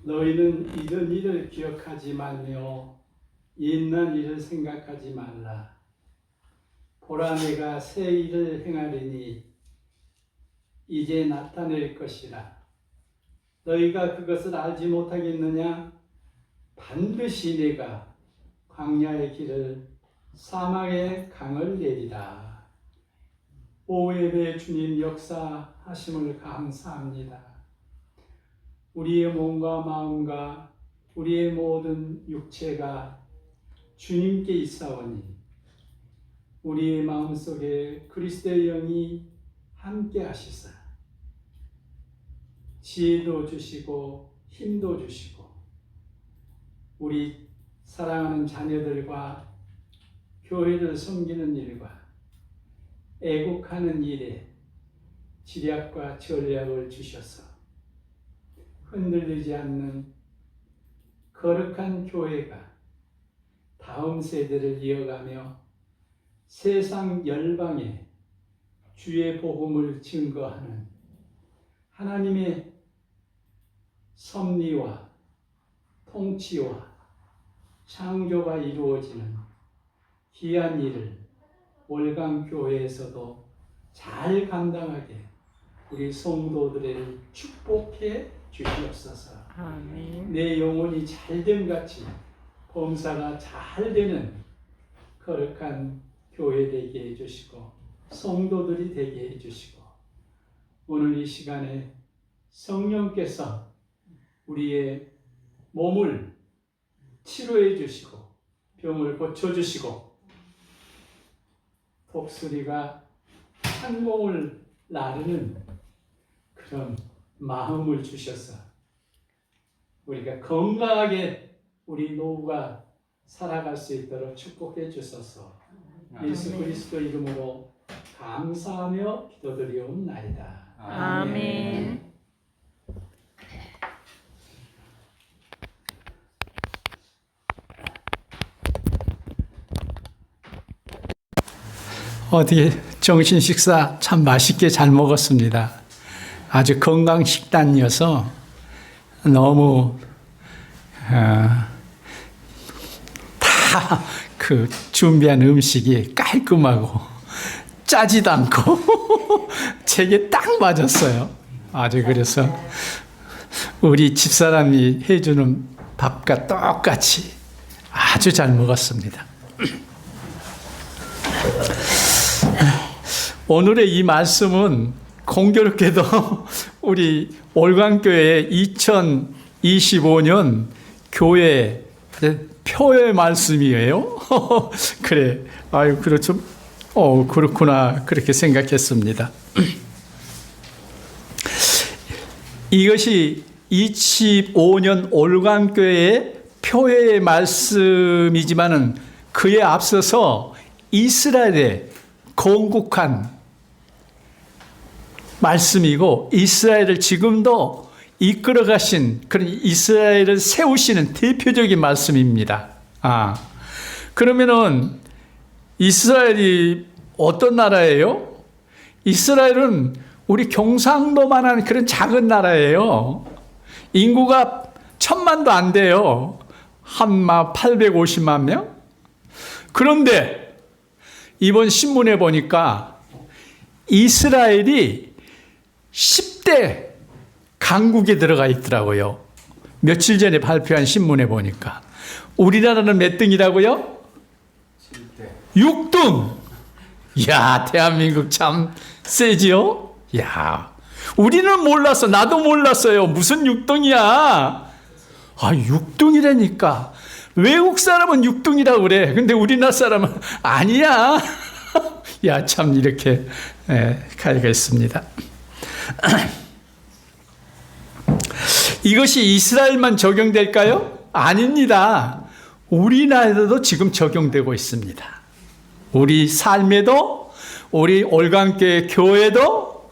너희는 이런 일을 기억하지 말며 옛날 일을 생각하지 말라. 보라, 내가 새 일을 행하리니 이제 나타낼 것이라. 너희가 그것을 알지 못하겠느냐? 반드시 내가 광야의 길을 사막의 강을 내리라. 오 예배 주님 역사하심을 감사합니다. 우리의 몸과 마음과 우리의 모든 육체가 주님께 있사오니 우리의 마음속에 그리스도의 영이 함께 하시사 지혜도 주시고 힘도 주시고 우리 사랑하는 자녀들과 교회를 섬기는 일과 애국하는 일에 지략과 전략을 주셔서 흔들리지 않는 거룩한 교회가 다음 세대를 이어가며 세상 열방에 주의 복음을 증거하는 하나님의 섭리와 통치와 창조가 이루어지는 귀한 일을 월강교회에서도 잘 감당하게 우리 성도들을 축복해 주시옵소서. 아멘. 내 영혼이 잘됨같이 범사가 잘되는 거룩한 교회 되게 해주시고 성도들이 되게 해주시고 오늘 이 시간에 성령께서 우리의 몸을 치료해 주시고 병을 고쳐주시고 독수리가 창공을 나르는 그런 마음을 주셔서 우리가 건강하게 우리 노후가 살아갈 수 있도록 축복해 주소서. 예수 그리스도 이름으로 감사하며 기도드리옵나이다. 아멘. 어떻게 정신 식사 참 맛있게 잘 먹었습니다. 아주 건강 식단이어서 너무 다 그 준비한 음식이 깔끔하고 짜지도 않고 제게 딱 맞았어요. 아주 그래서 우리 집사람이 해주는 밥과 똑같이 아주 잘 먹었습니다. 오늘의 이 말씀은 공교롭게도 우리 월광교회 2025년 교회 표의 말씀이에요. 그래, 아유, 그렇죠. 그렇구나. 그렇게 생각했습니다. 이것이 25년 월광교회의 표의 말씀이지만은 그에 앞서서 이스라엘의 건국한 말씀이고 이스라엘을 지금도 이끌어 가신 그런 이스라엘을 세우시는 대표적인 말씀입니다. 그러면은 이스라엘이 어떤 나라예요? 이스라엘은 우리 경상도만한 그런 작은 나라예요. 인구가 1000만도 안 돼요. 한마 850만 명? 그런데 이번 신문에 보니까 이스라엘이 10대 강국에 들어가 있더라고요. 며칠 전에 발표한 신문에 보니까. 우리나라는 몇 등이라고요? 6등. 이야, 대한민국 참 세지요? 이야, 우리는 몰랐어. 나도 몰랐어요. 무슨 6등이야? 6등이라니까. 외국 사람은 6등이라고 그래. 근데 우리나라 사람은 아니야. 야, 참 이렇게 가지가 있습니다. 이것이 이스라엘만 적용될까요? 아닙니다. 우리나라에도 지금 적용되고 있습니다. 우리 삶에도, 우리 월광교회 교회도,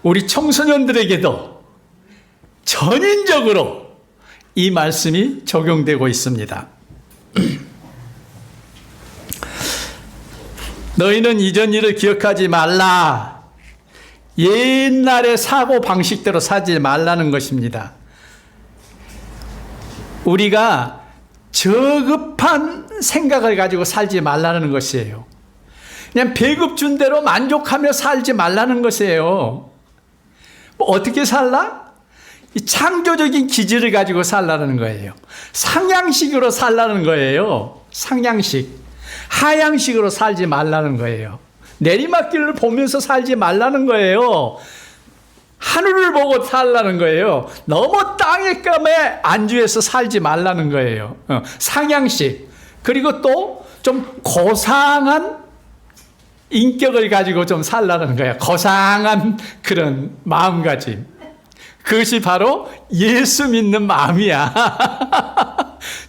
우리 청소년들에게도 전인적으로 이 말씀이 적용되고 있습니다. 너희는 이전 일을 기억하지 말라. 옛날의 사고 방식대로 사지 말라는 것입니다. 우리가 저급한 생각을 가지고 살지 말라는 것이에요. 그냥 배급 준 대로 만족하며 살지 말라는 것이에요. 뭐 어떻게 살라? 이 창조적인 기질을 가지고 살라는 거예요. 상향식으로 살라는 거예요. 상향식. 하향식으로 살지 말라는 거예요. 내리막길을 보면서 살지 말라는 거예요. 하늘을 보고 살라는 거예요. 너무 땅의 감에 안주해서 살지 말라는 거예요. 상향식. 그리고 또 좀 고상한 인격을 가지고 좀 살라는 거야. 고상한 그런 마음가짐. 그것이 바로 예수 믿는 마음이야.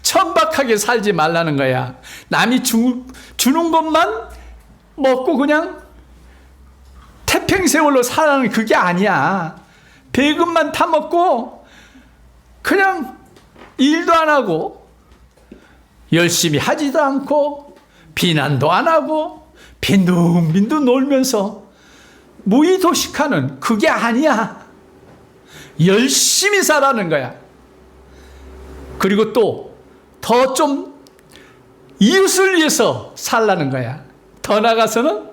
천박하게 살지 말라는 거야. 남이 주는 것만 먹고 그냥 태평세월로 살라는 그게 아니야. 배급만 타먹고 그냥 일도 안 하고 열심히 하지도 않고 비난도 안 하고 빈둥빈둥 놀면서 무의도식하는 그게 아니야. 열심히 살라는 거야. 그리고 또 더 좀 이웃을 위해서 살라는 거야. 더 나아가서는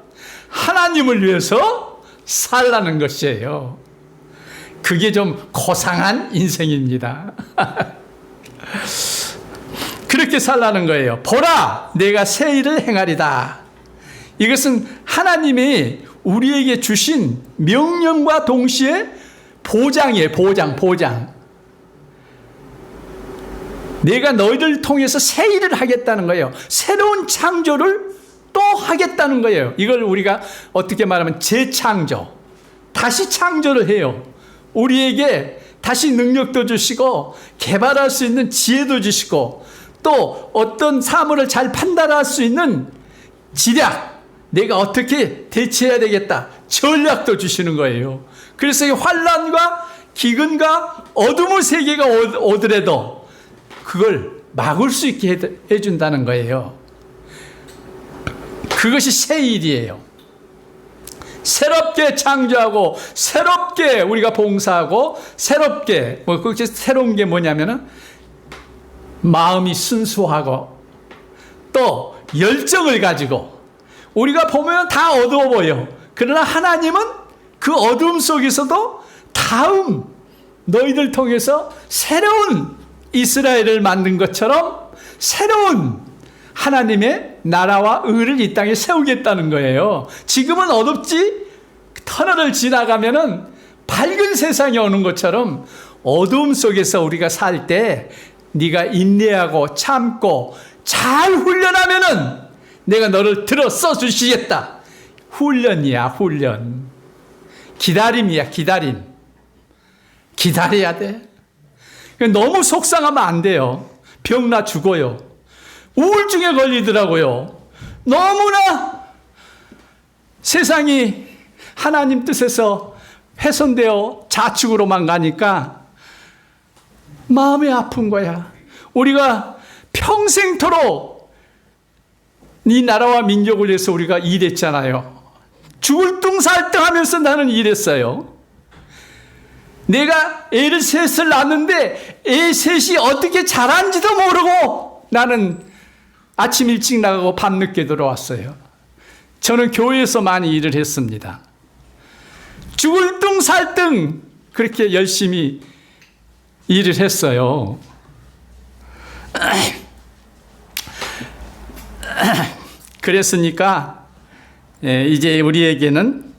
하나님을 위해서 살라는 것이에요. 그게 좀 고상한 인생입니다. 그렇게 살라는 거예요. 보라, 내가 새 일을 행하리다. 이것은 하나님이 우리에게 주신 명령과 동시에 보장이에요. 보장. 내가 너희를 통해서 새 일을 하겠다는 거예요. 새로운 창조를 또 하겠다는 거예요. 이걸 우리가 어떻게 말하면 재창조. 다시 창조를 해요. 우리에게 다시 능력도 주시고 개발할 수 있는 지혜도 주시고 또 어떤 사물을 잘 판단할 수 있는 지략, 내가 어떻게 대처해야 되겠다, 전략도 주시는 거예요. 그래서 이 환난과 기근과 어둠의 세계가 오더라도 그걸 막을 수 있게 해준다는 거예요. 그것이 새 일이에요. 새롭게 창조하고 새롭게 우리가 봉사하고 새롭게 그렇게 새로운 게 뭐냐면은 마음이 순수하고 또 열정을 가지고 우리가 보면 다 어두워 보여. 그러나 하나님은 그 어둠 속에서도 다음 너희들 통해서 새로운 이스라엘을 만든 것처럼 새로운 하나님의 나라와 의를 이 땅에 세우겠다는 거예요. 지금은 어둡지? 터널을 지나가면은 밝은 세상이 오는 것처럼 어두움 속에서 우리가 살 때 네가 인내하고 참고 잘 훈련하면은 내가 너를 들어 써주시겠다. 훈련이야, 훈련. 기다림이야, 기다림. 기다려야 돼. 너무 속상하면 안 돼요. 병나 죽어요. 우울증에 걸리더라고요. 너무나 세상이 하나님 뜻에서 훼손되어 좌측으로만 가니까 마음이 아픈 거야. 우리가 평생토록 이 나라와 민족을 위해서 우리가 일했잖아요. 죽을 뚱살뚱 하면서 나는 일했어요. 내가 애를 셋을 낳았는데 애 셋이 어떻게 자란지도 모르고 나는 아침 일찍 나가고 밤늦게 들어왔어요. 저는 교회에서 많이 일을 했습니다. 죽을 뚱살뚱 그렇게 열심히 일을 했어요. 그랬으니까 이제 우리에게는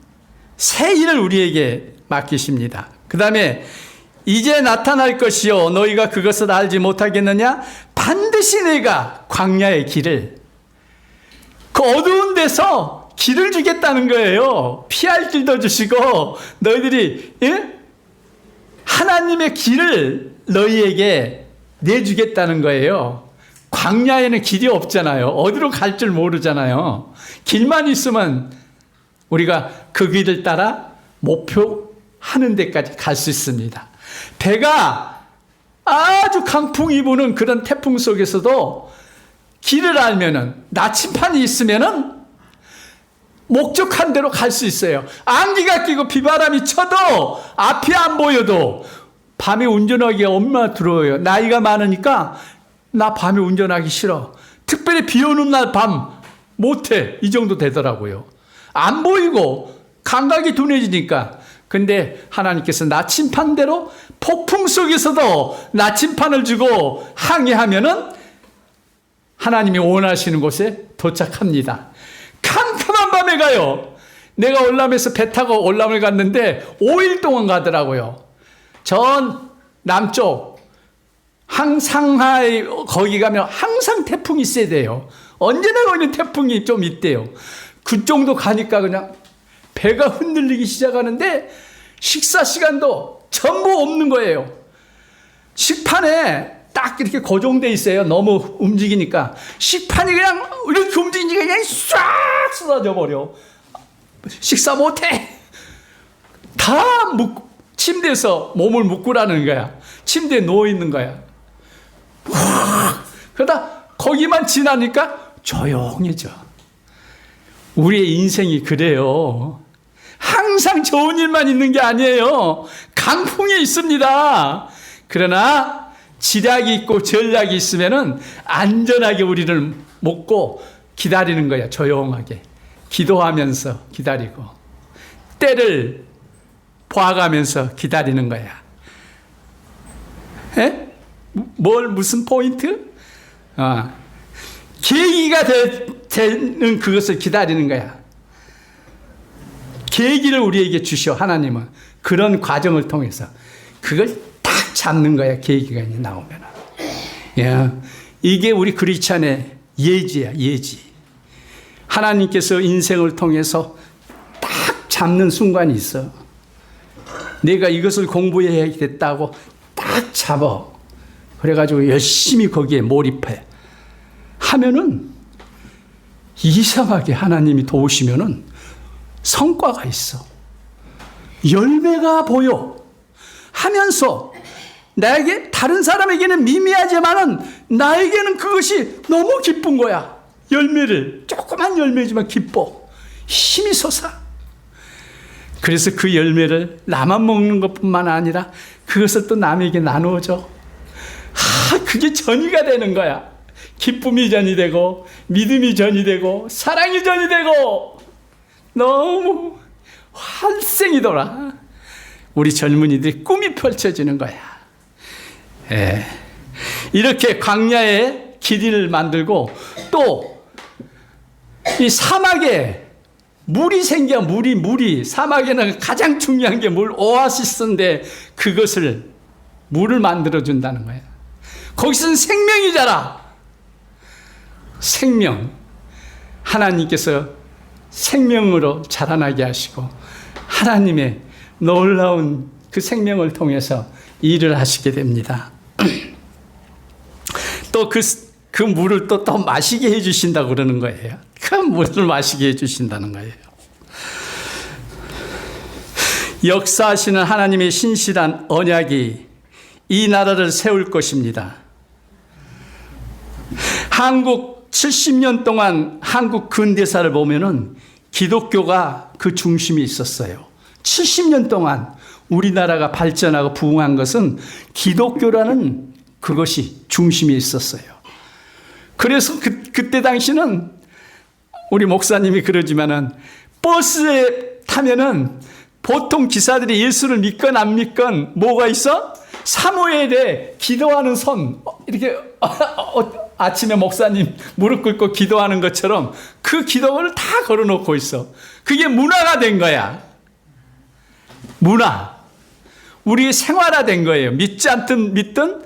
새 일을 우리에게 맡기십니다. 그 다음에 이제 나타날 것이요 너희가 그것을 알지 못하겠느냐? 반드시 내가 광야의 길을 그 어두운 데서 길을 주겠다는 거예요. 피할 길도 주시고 너희들이 하나님의 길을 너희에게 내주겠다는 거예요. 광야에는 길이 없잖아요. 어디로 갈 줄 모르잖아요. 길만 있으면 우리가 그 길을 따라 목표하는 데까지 갈 수 있습니다. 배가 아주 강풍이 부는 그런 태풍 속에서도 길을 알면은 나침판이 있으면은 목적한 대로 갈 수 있어요. 안개가 끼고 비바람이 쳐도 앞이 안 보여도 밤에 운전하기가 얼마나 두려워요. 나이가 많으니까 나 밤에 운전하기 싫어. 특별히 비 오는 날 밤 못해. 이 정도 되더라고요. 안 보이고 감각이 둔해지니까. 근데 하나님께서 나침판대로 폭풍 속에서도 나침판을 주고 항해하면은 하나님이 원하시는 곳에 도착합니다. 캄캄한 밤에 가요. 내가 월남에서 배 타고 월남을 갔는데 5일 동안 가더라고요. 전 남쪽 상하이 거기 가면 항상 태풍이 있어야 돼요. 언제나 거기는 태풍이 좀 있대요. 그 정도 가니까 그냥 배가 흔들리기 시작하는데 식사 시간도 전부 없는 거예요. 식판에 딱 이렇게 고정돼 있어요. 너무 움직이니까. 식판이 그냥 이렇게 움직이니까 그냥 싹 쏟아져 버려. 식사 못해. 다 침대에서 몸을 묶으라는 거야. 침대에 누워 있는 거야. 그러다 거기만 지나니까 조용해져. 우리의 인생이 그래요. 항상 좋은 일만 있는 게 아니에요. 강풍이 있습니다. 그러나 지략이 있고 전략이 있으면은 안전하게 우리를 먹고 기다리는 거야. 조용하게. 기도하면서 기다리고 때를 봐가면서 기다리는 거야. 에? 무슨 포인트? 계기가 되는 그것을 기다리는 거야. 계기를 우리에게 주셔. 하나님은 그런 과정을 통해서 그걸 딱 잡는 거야. 계기가 나오면. 야, 이게 우리 크리스찬의 예지야. 예지. 하나님께서 인생을 통해서 딱 잡는 순간이 있어. 내가 이것을 공부해야겠다고 딱 잡아. 그래가지고 열심히 거기에 몰입해. 하면은 이상하게 하나님이 도우시면은 성과가 있어. 열매가 보여. 하면서 나에게 다른 사람에게는 미미하지만은 나에게는 그것이 너무 기쁜 거야. 열매를 조그만 열매지만 기뻐. 힘이 솟아. 그래서 그 열매를 나만 먹는 것뿐만 아니라 그것을 또 남에게 나누어줘. 그게 전이가 되는 거야. 기쁨이 전이 되고 믿음이 전이 되고 사랑이 전이 되고 너무 환생이 돌아. 우리 젊은이들이 꿈이 펼쳐지는 거야. 이렇게 광야에 길이를 만들고 또 이 사막에 물이 생겨. 물이 사막에는 가장 중요한 게 물, 오아시스인데 그것을 물을 만들어 준다는 거야. 거기서는 생명이 자라. 생명. 하나님께서 생명으로 자라나게 하시고 하나님의 놀라운 그 생명을 통해서 일을 하시게 됩니다. 또 그 물을 또 마시게 해주신다고 그러는 거예요. 그 물을 마시게 해주신다는 거예요. 역사하시는 하나님의 신실한 언약이 이 나라를 세울 것입니다. 한국 70년 동안 한국 근대사를 보면은 기독교가 그 중심이 있었어요. 70년 동안 우리나라가 발전하고 부흥한 것은 기독교라는 그것이 중심이 있었어요. 그래서 그때 당시는 우리 목사님이 그러지만은 버스에 타면은 보통 기사들이 예수를 믿건 안 믿건 뭐가 있어? 사무엘에 기도하는 선, 이렇게 아침에 목사님 무릎 꿇고 기도하는 것처럼 그 기도를 다 걸어놓고 있어. 그게 문화가 된 거야. 문화. 우리의 생활화된 거예요. 믿지 않든 믿든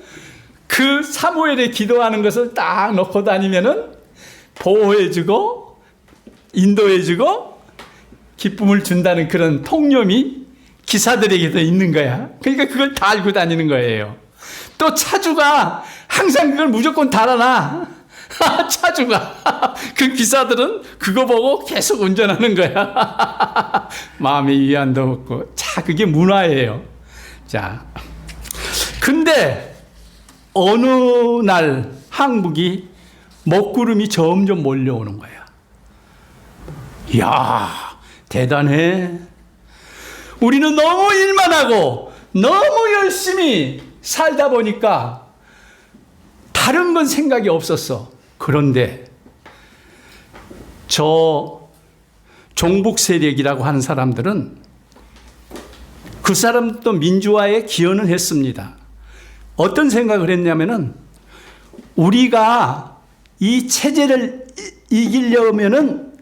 그 사무엘에 기도하는 것을 딱 놓고 다니면은 보호해주고 인도해주고 기쁨을 준다는 그런 통념이 기사들에게도 있는 거야. 그러니까 그걸 다 알고 다니는 거예요. 또 차주가 항상 그걸 무조건 달아놔. 차주가. 그 기사들은 그거 보고 계속 운전하는 거야. 마음의 위안도 없고. 자, 그게 문화예요. 자, 근데 어느 날 한국이 먹구름이 점점 몰려오는 거야. 이야, 대단해. 우리는 너무 일만 하고 너무 열심히 살다 보니까 다른 건 생각이 없었어. 그런데 저 종북 세력이라고 하는 사람들은 그 사람도 민주화에 기여는 했습니다. 어떤 생각을 했냐면은 우리가 이 체제를 이기려면은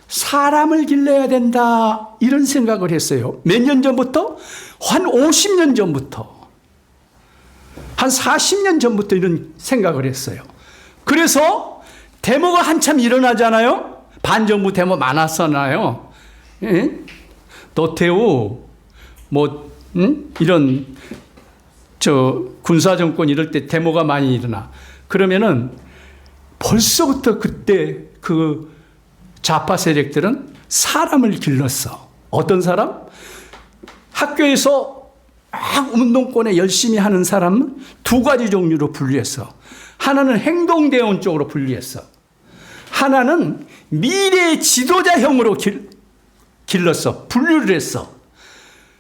사람을 길러야 된다, 이런 생각을 했어요. 몇 년 전부터? 한 50년 전부터, 한 40년 전부터 이런 생각을 했어요. 그래서 데모가 한참 일어나잖아요. 반정부 데모 많았잖아요. 예? 노태우 이런 군사정권 이럴 때 데모가 많이 일어나. 그러면은 벌써부터 그때 그 좌파 세력들은 사람을 길렀어. 어떤 사람? 학교에서 막 운동권에 열심히 하는 사람은 두 가지 종류로 분류했어. 하나는 행동대원 쪽으로 분류했어. 하나는 미래의 지도자형으로 길렀어. 분류를 했어.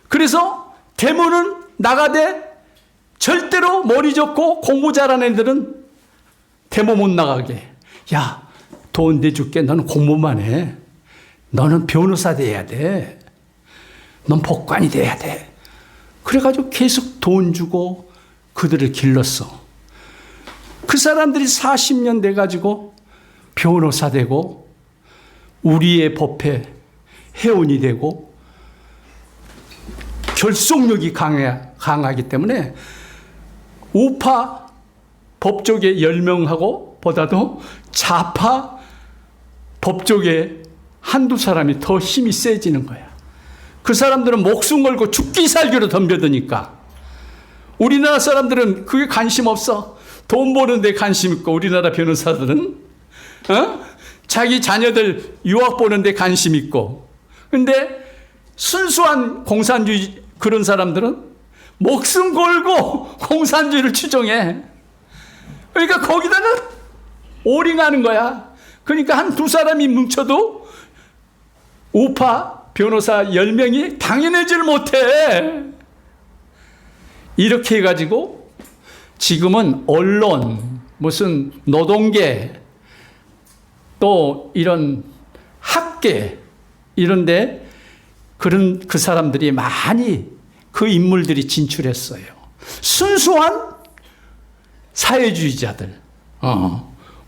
그래서 데모는 나가되 절대로 머리 좋고 공부 잘하는 애들은 데모 못 나가게. 야, 돈 내줄게. 너는 공부만 해. 너는 변호사 돼야 돼. 넌 법관이 돼야 돼. 그래가지고 계속 돈 주고 그들을 길렀어. 그 사람들이 40년 돼가지고 변호사 되고 우리의 법회 회원이 되고 결속력이 강하기 때문에 우파 법조계 10명하고 보다도 좌파 법조계 한두 사람이 더 힘이 세지는 거야. 그 사람들은 목숨 걸고 죽기 살기로 덤벼드니까. 우리나라 사람들은 그게 관심 없어. 돈 버는 데 관심 있고, 우리나라 변호사들은 자기 자녀들 유학 보는 데 관심 있고. 근데 순수한 공산주의 그런 사람들은 목숨 걸고 공산주의를 추종해. 그러니까 거기다가 올인하는 거야. 그러니까 한 두 사람이 뭉쳐도 우파 변호사 10명이 당연하지를 못해. 이렇게 해가지고 지금은 언론, 무슨 노동계, 또 이런 학계, 이런데 그런 그 사람들이 많이, 그 인물들이 진출했어요. 순수한 사회주의자들,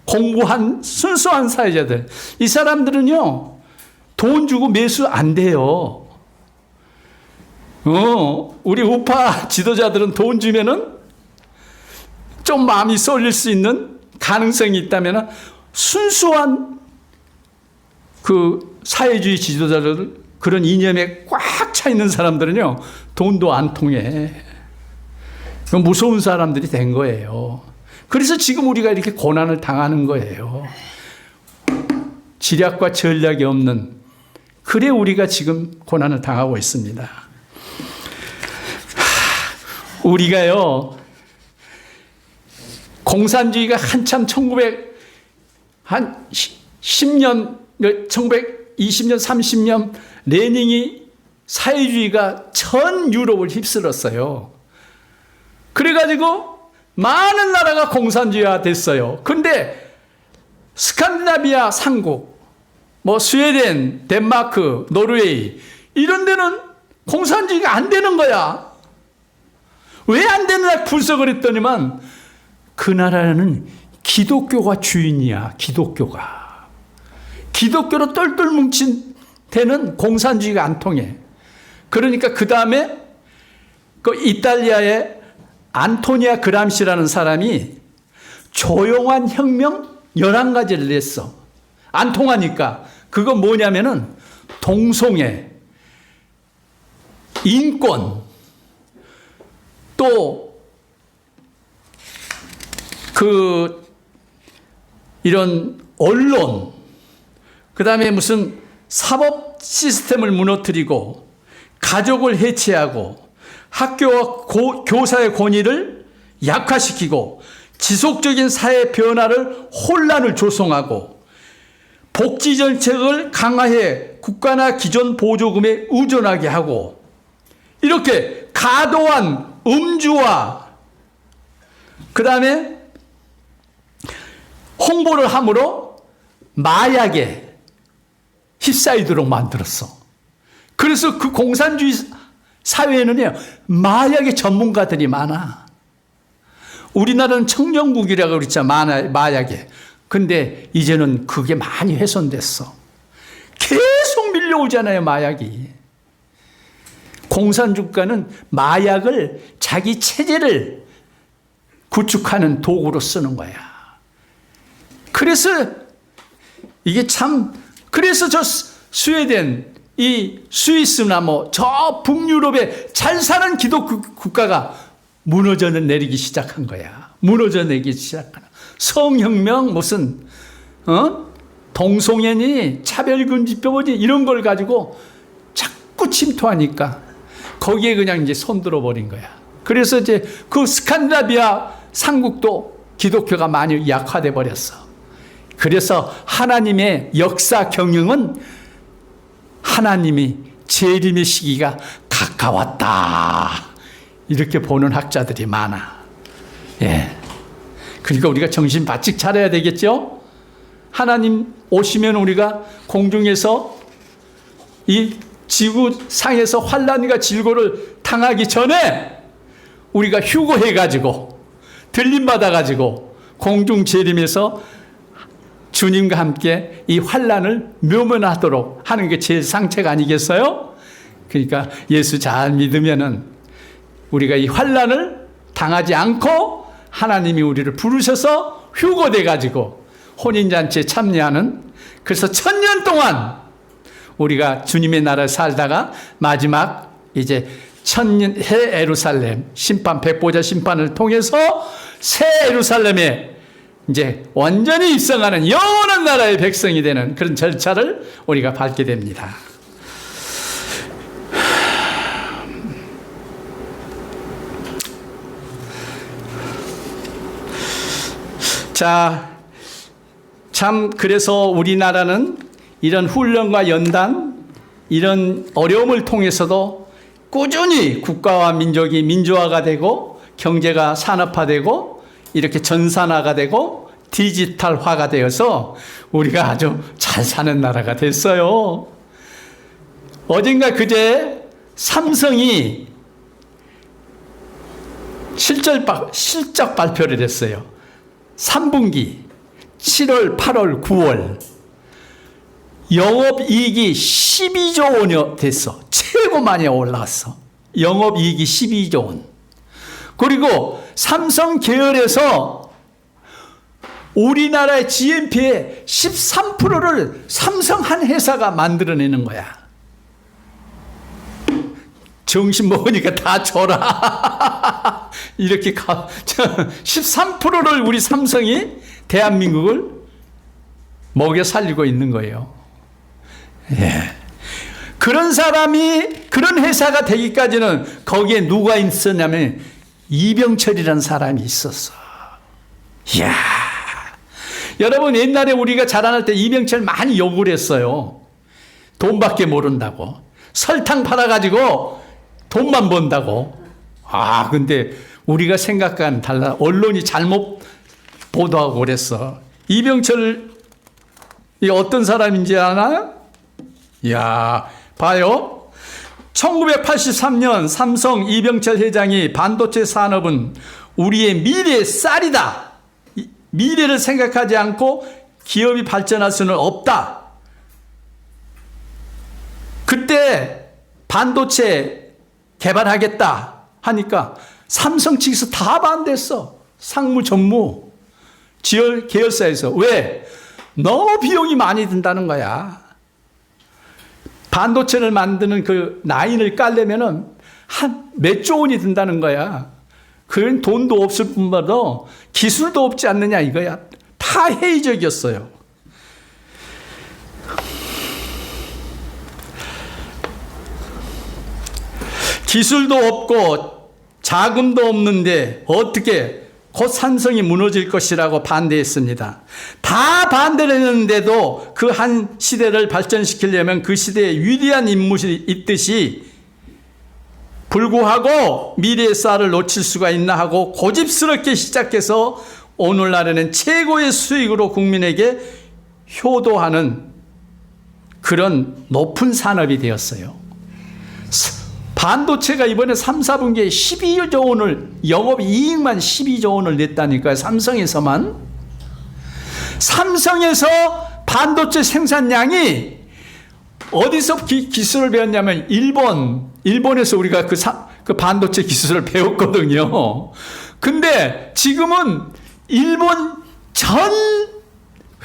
공부한 순수한 사회자들. 이 사람들은요, 돈 주고 매수 안 돼요. 우리 우파 지도자들은 돈 주면은 좀 마음이 쏠릴 수 있는 가능성이 있다면, 순수한 그 사회주의 지도자들, 그런 이념에 꽉 차 있는 사람들은요, 돈도 안 통해. 무서운 사람들이 된 거예요. 그래서 지금 우리가 이렇게 고난을 당하는 거예요. 지략과 전략이 없는, 그래 우리가 지금 고난을 당하고 있습니다. 우리가요, 공산주의가 한참 1920년, 1920년, 30년 레닌이 사회주의가 전 유럽을 휩쓸었어요. 그래가지고 많은 나라가 공산주의화 됐어요. 근데 스칸디나비아 삼국, 스웨덴, 덴마크, 노르웨이, 이런 데는 공산주의가 안 되는 거야. 왜 안 되느냐 분석을 했더니만, 그 나라는 기독교가 주인이야. 기독교로 똘똘 뭉친 데는 공산주의가 안 통해. 그러니까 그 다음에 그 이탈리아의 안토니아 그람시라는 사람이 조용한 혁명 11가지를 냈어. 안 통하니까. 그건 뭐냐면은 동성애, 인권, 또 이런 언론, 그 다음에 무슨 사법 시스템을 무너뜨리고 가족을 해체하고 학교와 교사의 권위를 약화시키고 지속적인 사회 변화를 혼란을 조성하고 복지 정책을 강화해 국가나 기존 보조금에 의존하게 하고, 이렇게 과도한 음주와 그 다음에 홍보를 함으로 마약에 휩싸이도록 만들었어. 그래서 그 공산주의 사회에는요, 마약의 전문가들이 많아. 우리나라는 청정국이라고 그랬잖아, 마약에. 근데 이제는 그게 많이 훼손됐어. 계속 밀려오잖아요, 마약이. 공산주가는 마약을 자기 체제를 구축하는 도구로 쓰는 거야. 그래서 이게 참, 그래서 저 스웨덴, 이 스위스나 뭐 저 북유럽의 잘 사는 기독교 국가가 무너져 내리기 시작한 거야. 무너져 내리기 시작한. 성혁명 무슨 동성애니 차별금지법이니 이런 걸 가지고 자꾸 침투하니까 거기에 그냥 이제 손들어 버린 거야. 그래서 이제 그 스칸디나비아 삼국도 기독교가 많이 약화돼 버렸어. 그래서 하나님의 역사 경영은 하나님이 재림의 시기가 가까웠다, 이렇게 보는 학자들이 많아. 예. 그러니까 우리가 정신 바짝 차려야 되겠죠? 하나님 오시면 우리가 공중에서 이 지구상에서 환난과 질고를 당하기 전에 우리가 휴거해가지고 들림받아가지고 공중 재림에서 주님과 함께 이 환난을 묘면하도록 하는 게 제일 상책 아니겠어요? 그러니까 예수 잘 믿으면은 우리가 이 환난을 당하지 않고 하나님이 우리를 부르셔서 휴거돼 가지고 혼인잔치에 참여하는, 그래서 1000년 동안 우리가 주님의 나라에 살다가 마지막 이제 천년 새 예루살렘 심판, 백보자 심판을 통해서 새 예루살렘에 이제 완전히 입성하는 영원한 나라의 백성이 되는 그런 절차를 우리가 밟게 됩니다. 자, 참 그래서 우리나라는 이런 훈련과 연단, 이런 어려움을 통해서도 꾸준히 국가와 민족이 민주화가 되고 경제가 산업화되고 이렇게 전산화가 되고 디지털화가 되어서 우리가 아주 잘 사는 나라가 됐어요. 어젠가 그제 삼성이 실적 발표를 했어요. 3분기 7월, 8월, 9월 영업이익이 12조 원이 됐어. 최고 많이 올라왔어. 영업이익이 12조 원. 그리고 삼성 계열에서 우리나라의 GNP의 13%를 삼성 한 회사가 만들어내는 거야. 정신 먹으니까 다 줘라. 이렇게 13%를 우리 삼성이 대한민국을 먹여 살리고 있는 거예요. 예. 그런 사람이, 그런 회사가 되기까지는 거기에 누가 있었냐면 이병철이라는 사람이 있었어. 이야. 여러분, 옛날에 우리가 자라날 때 이병철 많이 욕을 했어요. 돈밖에 모른다고. 설탕 팔아가지고 돈만 번다고. 아, 근데 우리가 생각과는 달라. 언론이 잘못 보도하고 그랬어. 이병철이 어떤 사람인지 아나요? 이야, 봐요. 1983년 삼성 이병철 회장이 반도체 산업은 우리의 미래의 쌀이다. 미래를 생각하지 않고 기업이 발전할 수는 없다. 그때 반도체 개발하겠다 하니까 삼성 측에서 다 반대했어. 상무, 전무, 계열사에서. 왜? 너무 비용이 많이 든다는 거야. 반도체를 만드는 그 라인을 깔려면은 한 몇 조 원이 든다는 거야. 그건 돈도 없을 뿐더러 기술도 없지 않느냐 이거야. 다 회의적이었어요. 기술도 없고 자금도 없는데 어떻게 곧 삼성이 무너질 것이라고 반대했습니다. 다 반대를 했는데도 그 한 시대를 발전시키려면 그 시대에 위대한 인물이 있듯이 불구하고 미래의 쌀을 놓칠 수가 있나 하고 고집스럽게 시작해서 오늘날에는 최고의 수익으로 국민에게 효도하는 그런 높은 산업이 되었어요. 반도체가 이번에 3, 4분기에 12조 원을 영업이익만 12조 원을 냈다니까요. 삼성에서만. 삼성에서 반도체 생산량이 어디서 기술을 배웠냐면 일본에서 우리가 그 반도체 기술을 배웠거든요. 근데 지금은 일본 전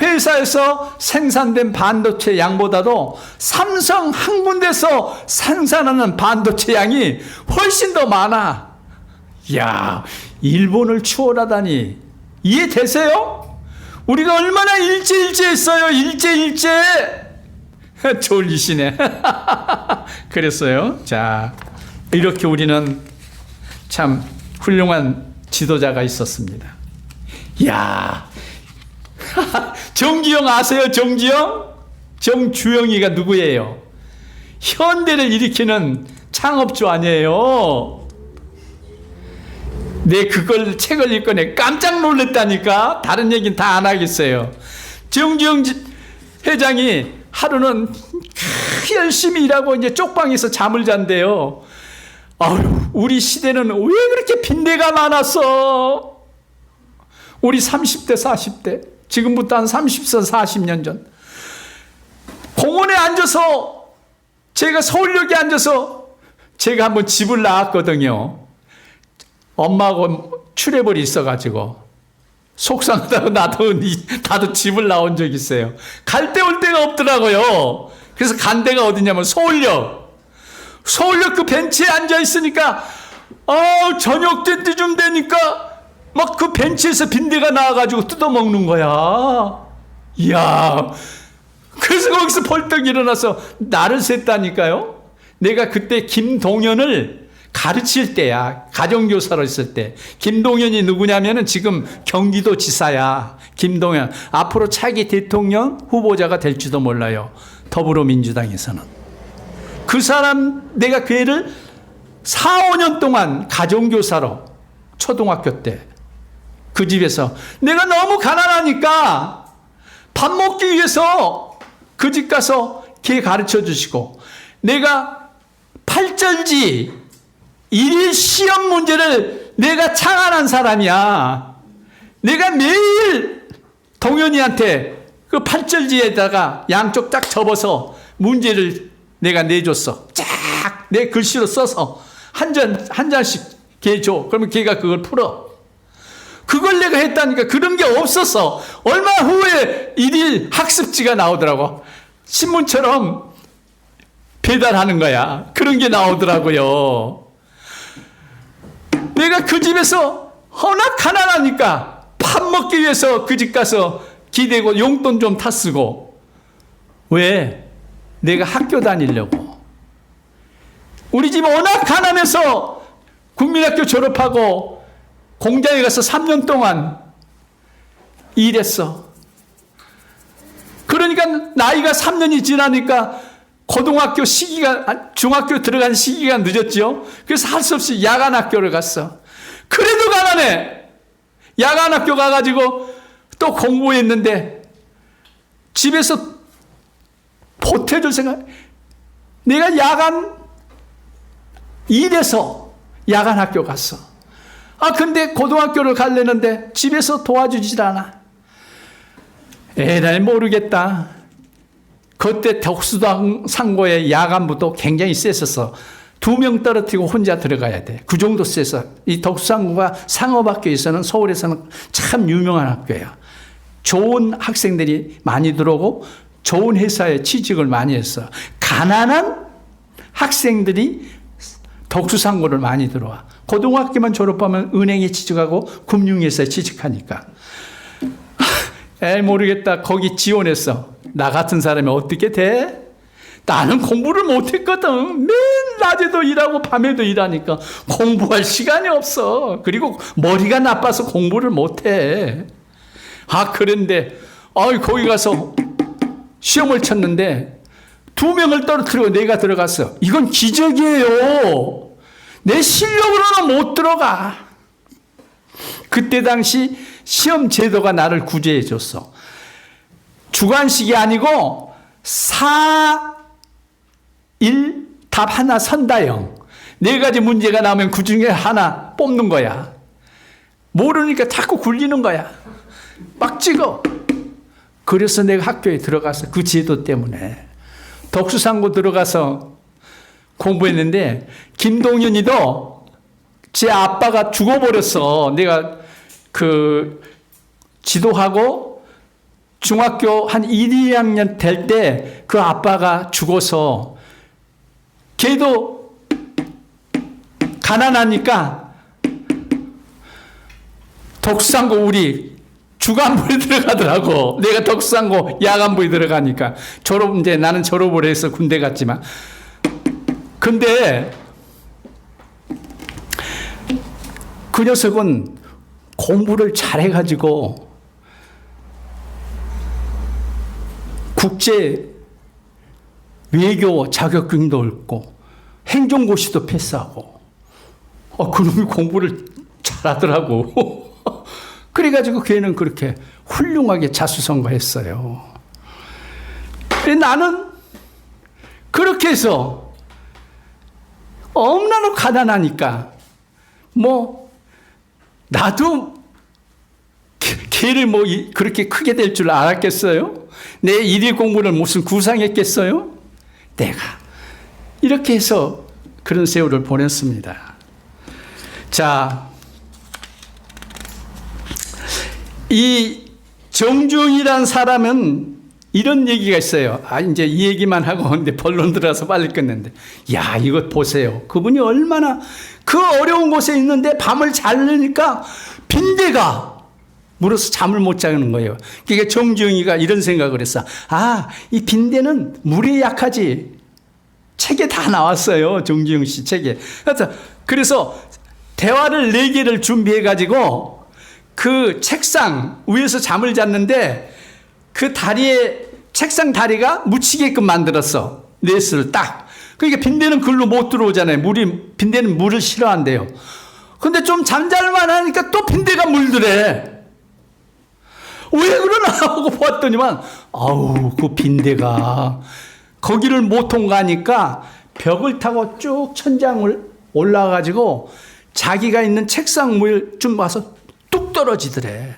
회사에서 생산된 반도체 양보다도 삼성 한 군데서 생산하는 반도체 양이 훨씬 더 많아. 이야, 일본을 추월하다니 이해되세요? 우리가 얼마나 일제 했어요. 일제. 졸리시네. 그랬어요. 자, 이렇게 우리는 참 훌륭한 지도자가 있었습니다. 이야, 정주영 아세요? 정주영? 정주영이가 누구예요? 현대를 일으키는 창업주 아니에요. 내 그걸 책을 읽고 내 깜짝 놀랐다니까. 다른 얘기는 다 안 하겠어요. 정주영 회장이 하루는 열심히 일하고 이제 쪽방에서 잠을 잔대요. 아유, 우리 시대는 왜 그렇게 빈대가 많았어? 우리 30대, 40대. 지금부터 한 30년, 40년 전. 공원에 앉아서, 제가 서울역에 앉아서, 제가 한번 집을 나왔거든요. 엄마하고 출애벌이 있어가지고. 속상하다고 나도 집을 나온 적 있어요. 갈 데 올 데가 없더라고요. 그래서 간 데가 어디냐면 서울역 그 벤치에 앉아 있으니까 저녁 때쯤 되니까 막 그 벤치에서 빈대가 나와가지고 뜯어먹는 거야. 이야, 그래서 거기서 벌떡 일어나서 나를 셌다니까요. 내가 그때 김동연을 가르칠 때야. 가정교사로 있을 때. 김동연이 누구냐면은 지금 경기도 지사야. 김동연. 앞으로 차기 대통령 후보자가 될지도 몰라요. 더불어민주당에서는. 그 사람, 내가 그 애를 4, 5년 동안 가정교사로 초등학교 때 그 집에서 내가 너무 가난하니까 밥 먹기 위해서 그 집 가서 걔 가르쳐 주시고 내가 팔절지 일일 시험 문제를 내가 창안한 사람이야. 내가 매일 동현이한테 그 팔절지에다가 양쪽 딱 접어서 문제를 내가 내줬어. 쫙 내 글씨로 써서 한 잔씩 걔 줘. 그러면 걔가 그걸 풀어. 그걸 내가 했다니까. 그런 게 없었어. 얼마 후에 일일 학습지가 나오더라고. 신문처럼 배달하는 거야. 그런 게 나오더라고요. 내가 그 집에서 워낙 가난하니까 밥 먹기 위해서 그 집 가서 기대고 용돈 좀 타 쓰고. 왜? 내가 학교 다니려고. 우리 집 워낙 가난해서 국민학교 졸업하고 공장에 가서 3년 동안 일했어. 그러니까 나이가 3년이 지나니까 고등학교 중학교 들어간 시기가 늦었죠. 그래서 할 수 없이 야간 학교를 갔어. 그래도 가난해. 야간 학교 가가지고 또 공부했는데 집에서 보태줄 생각. 내가 야간 일해서 야간 학교 갔어. 근데 고등학교를 가려는데 집에서 도와주질 않아. 에라이 모르겠다. 그때 덕수상고의 야간부도 굉장히 셌었어. 2명 떨어뜨리고 혼자 들어가야 돼. 그 정도 세서. 이 덕수상고가 상업학교에서는 서울에서는 참 유명한 학교야. 좋은 학생들이 많이 들어오고 좋은 회사에 취직을 많이 했어. 가난한 학생들이 덕수상고를 많이 들어와. 고등학교만 졸업하면 은행에 취직하고 금융회사에 취직하니까. 모르겠다. 거기 지원했어. 나 같은 사람이 어떻게 돼? 나는 공부를 못했거든. 맨 낮에도 일하고 밤에도 일하니까 공부할 시간이 없어. 그리고 머리가 나빠서 공부를 못해. 그런데 거기 가서 시험을 쳤는데 2명을 떨어뜨리고 내가 들어갔어. 이건 기적이에요. 내 실력으로는 못 들어가. 그때 당시 시험 제도가 나를 구제해 줬어. 주관식이 아니고 4, 1, 답 하나 선다형. 4가지 문제가 나오면 그 중에 하나 뽑는 거야. 모르니까 자꾸 굴리는 거야. 막 찍어. 그래서 내가 학교에 들어가서 그 제도 때문에 독수상고 들어가서 공부했는데 김동윤이도 제 아빠가 죽어버렸어. 내가 그 지도하고 중학교 한 1, 2학년 될 때 그 아빠가 죽어서 걔도 가난하니까 독수상고 우리 주간부에 들어가더라고. 내가 독수상고 야간부에 들어가니까 이제 나는 졸업을 해서 군대 갔지만. 근데 그 녀석은 공부를 잘해가지고 국제 외교 자격증도 얻고 행정고시도 패스하고 그놈이 공부를 잘하더라고. 그래가지고 걔는 그렇게 훌륭하게 자수성가했어요. 나는 그렇게 해서 너무나 가난하니까 나도 걔를 그렇게 크게 될 줄 알았겠어요? 내 일일 공부를 무슨 구상했겠어요? 내가 이렇게 해서 그런 세월을 보냈습니다. 자, 이 정주영이란 사람은 이런 얘기가 있어요. 이제 이 얘기만 하고 근데 본론 들어서 빨리 끝냈는데, 야, 이거 보세요. 그분이 얼마나 그 어려운 곳에 있는데 밤을 자려니까 빈대가 물어서 잠을 못 자는 거예요. 그러니까 정주영이가 이런 생각을 했어. 이 빈대는 물에 약하지. 책에 다 나왔어요. 정주영 씨 책에. 그래서 대화를 4개를 준비해가지고 그 책상 위에서 잠을 잤는데 그 다리에 책상 다리가 묻히게끔 만들었어. 네스를 딱. 그러니까 빈대는 글로 못 들어오잖아요. 빈대는 물을 싫어한대요. 근데 좀 잠잘만 하니까 또 빈대가 물더래. 왜 그러나 하고 보았더니만 그 빈대가 거기를 못 통과하니까 벽을 타고 쭉 천장을 올라가가지고 자기가 있는 책상 위에 좀 와서 뚝 떨어지더래.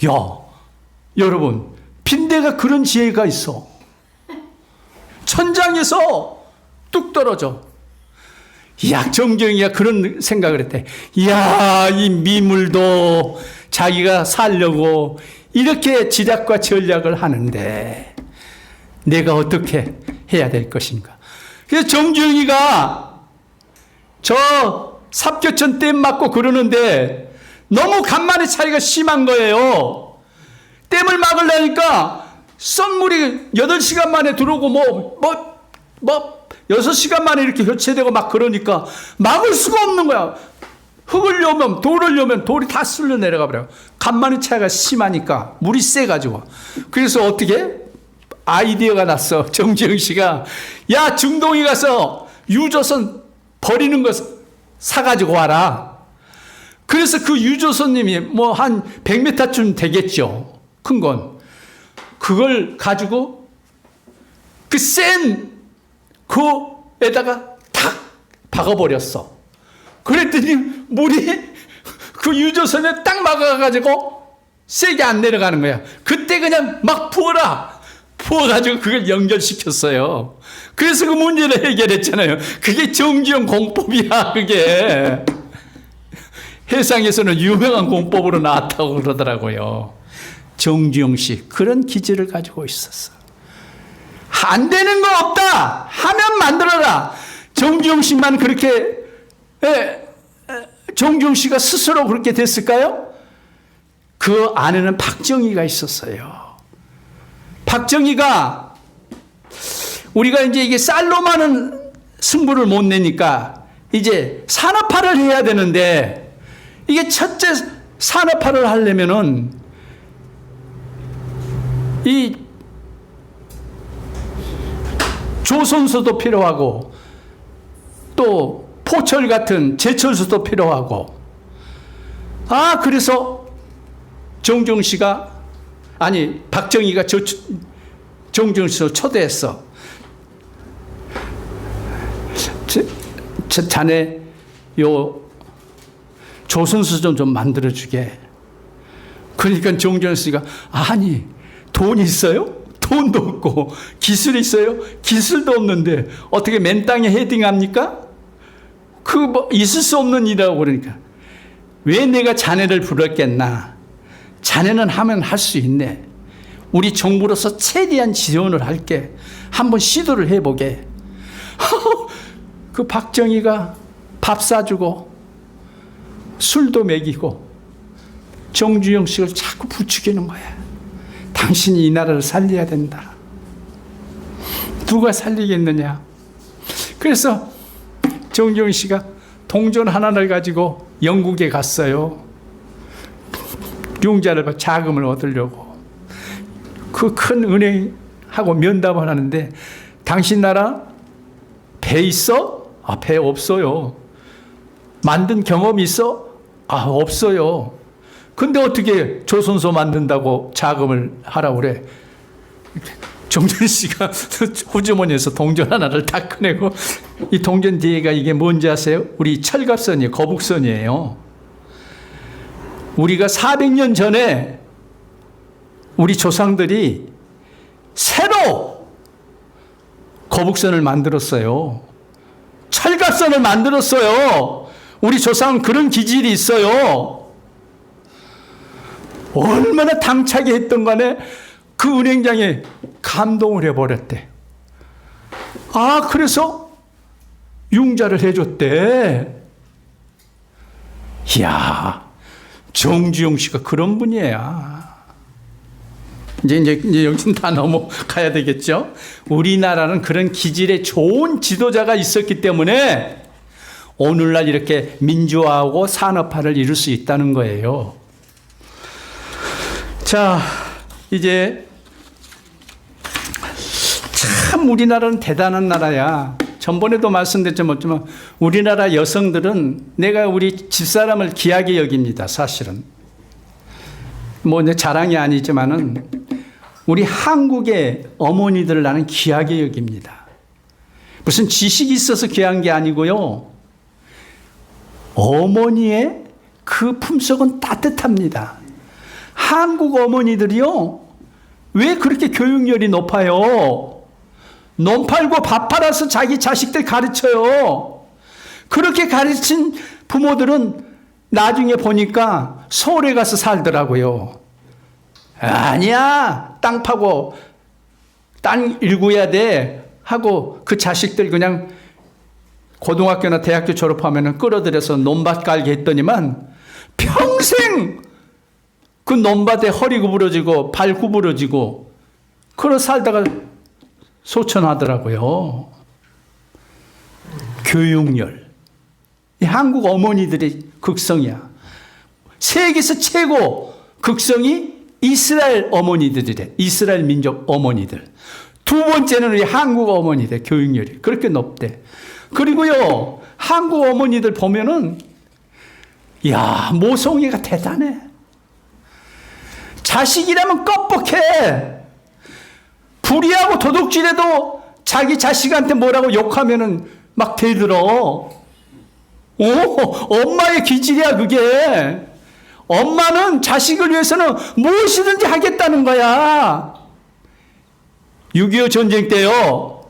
야, 여러분, 빈대가 그런 지혜가 있어. 천장에서 뚝 떨어져. 정경이가 그런 생각을 했대. 이 미물도 자기가 살려고 이렇게 지략과 전략을 하는데 내가 어떻게 해야 될 것인가. 그래서 정주영이가 저 삽교천 댐 맞고 그러는데 너무 간만에 차이가 심한 거예요. 댐을 막으려니까 썬물이 8시간 만에 들어오고 6시간 만에 이렇게 교체되고 막 그러니까 막을 수가 없는 거야. 흙을 여면 돌을 여면 돌이 다 쓸려 내려가 버려요. 간만에 차이가 심하니까 물이 세가지고. 그래서 어떻게 아이디어가 났어. 정지영 씨가 중동에 가서 유조선 버리는 거 사가지고 와라. 그래서 그 유조선님이 한 100m쯤 되겠죠. 큰 건. 그걸 가지고 그 센 그에다가 탁 박아버렸어. 그랬더니 물이 그 유조선에 딱 막아가지고 세게 안 내려가는 거야. 그때 그냥 막 부어라. 부어가지고 그걸 연결시켰어요. 그래서 그 문제를 해결했잖아요. 그게 정주영 공법이야, 그게. 해상에서는 유명한 공법으로 나왔다고 그러더라고요. 정주영 씨, 그런 기질을 가지고 있었어. 안 되는 거 없다! 하면 만들어라! 정주영 씨만 그렇게, 정주영 씨가 스스로 그렇게 됐을까요? 그 안에는 박정희가 있었어요. 박정희가 우리가 이제 이게 쌀로만은 승부를 못 내니까 이제 산업화를 해야 되는데 이게 첫째 산업화를 하려면은 이 조선소도 필요하고 또 포철 같은 제철소도 필요하고. 그래서 박정희가 정중시로 초대했어. 자네 요 조선소 좀 만들어주게. 그러니까 정중시가 아니 돈 있어요? 돈도 없고 기술 있어요? 기술도 없는데 어떻게 맨 땅에 헤딩합니까? 있을 수 없는 일이라고. 그러니까 왜 내가 자네를 불렀겠나? 자네는 하면 할 수 있네. 우리 정부로서 최대한 지원을 할게. 한번 시도를 해보게. 그 박정희가 밥 사주고 술도 먹이고 정주영식을 자꾸 부추기는 거야. 당신이 이 나라를 살려야 된다. 누가 살리겠느냐? 그래서 정주영씨가 동전 하나를 가지고 영국에 갔어요. 융자를 자금을 얻으려고. 그 큰 은행하고 면담을 하는데 당신 나라 배 있어? 배 없어요. 만든 경험이 있어? 없어요. 근데 어떻게 조선소 만든다고 자금을 하라고 그래? 정준 씨가 호주머니에서 동전 하나를 딱 꺼내고, 이 동전 뒤에가 이게 뭔지 아세요? 우리 철갑선이에요. 거북선이에요. 우리가 400년 전에 우리 조상들이 새로 거북선을 만들었어요. 철갑선을 만들었어요. 우리 조상은 그런 기질이 있어요. 얼마나 당차게 했던 간에 그 은행장에 감동을 해버렸대. 그래서 융자를 해줬대. 이야, 정주영 씨가 그런 분이에요. 이제 여기는 다 넘어가야 되겠죠. 우리나라는 그런 기질의 좋은 지도자가 있었기 때문에 오늘날 이렇게 민주화하고 산업화를 이룰 수 있다는 거예요. 자, 이제 참 우리나라는 대단한 나라야. 전번에도 말씀드렸지만 우리나라 여성들은 내가 우리 집사람을 귀하게 여깁니다. 사실은. 이제 자랑이 아니지만은 우리 한국의 어머니들을 나는 귀하게 여깁니다. 무슨 지식이 있어서 귀한 게 아니고요. 어머니의 그 품속은 따뜻합니다. 한국 어머니들이요. 왜 그렇게 교육열이 높아요? 논 팔고 밥 팔아서 자기 자식들 가르쳐요. 그렇게 가르친 부모들은 나중에 보니까 서울에 가서 살더라고요. 아니야, 땅 파고 땅 일구어야 돼 하고 그 자식들 그냥 고등학교나 대학교 졸업하면 끌어들여서 논밭 깔게 했더니만 평생 그 논밭에 허리 구부러지고 발 구부러지고 그러 살다가 소천하더라고요. 교육열. 이 한국 어머니들의 극성이야. 세계에서 최고 극성이 이스라엘 어머니들이래. 이스라엘 민족 어머니들. 두 번째는 우리 한국 어머니들 교육열이 그렇게 높대. 그리고요, 한국 어머니들 보면은, 이야, 모성애가 대단해. 자식이라면 껍벅해. 불의하고 도둑질해도 자기 자식한테 뭐라고 욕하면은 막 대들어. 엄마의 기질이야, 그게. 엄마는 자식을 위해서는 무엇이든지 하겠다는 거야. 6.25 전쟁 때요.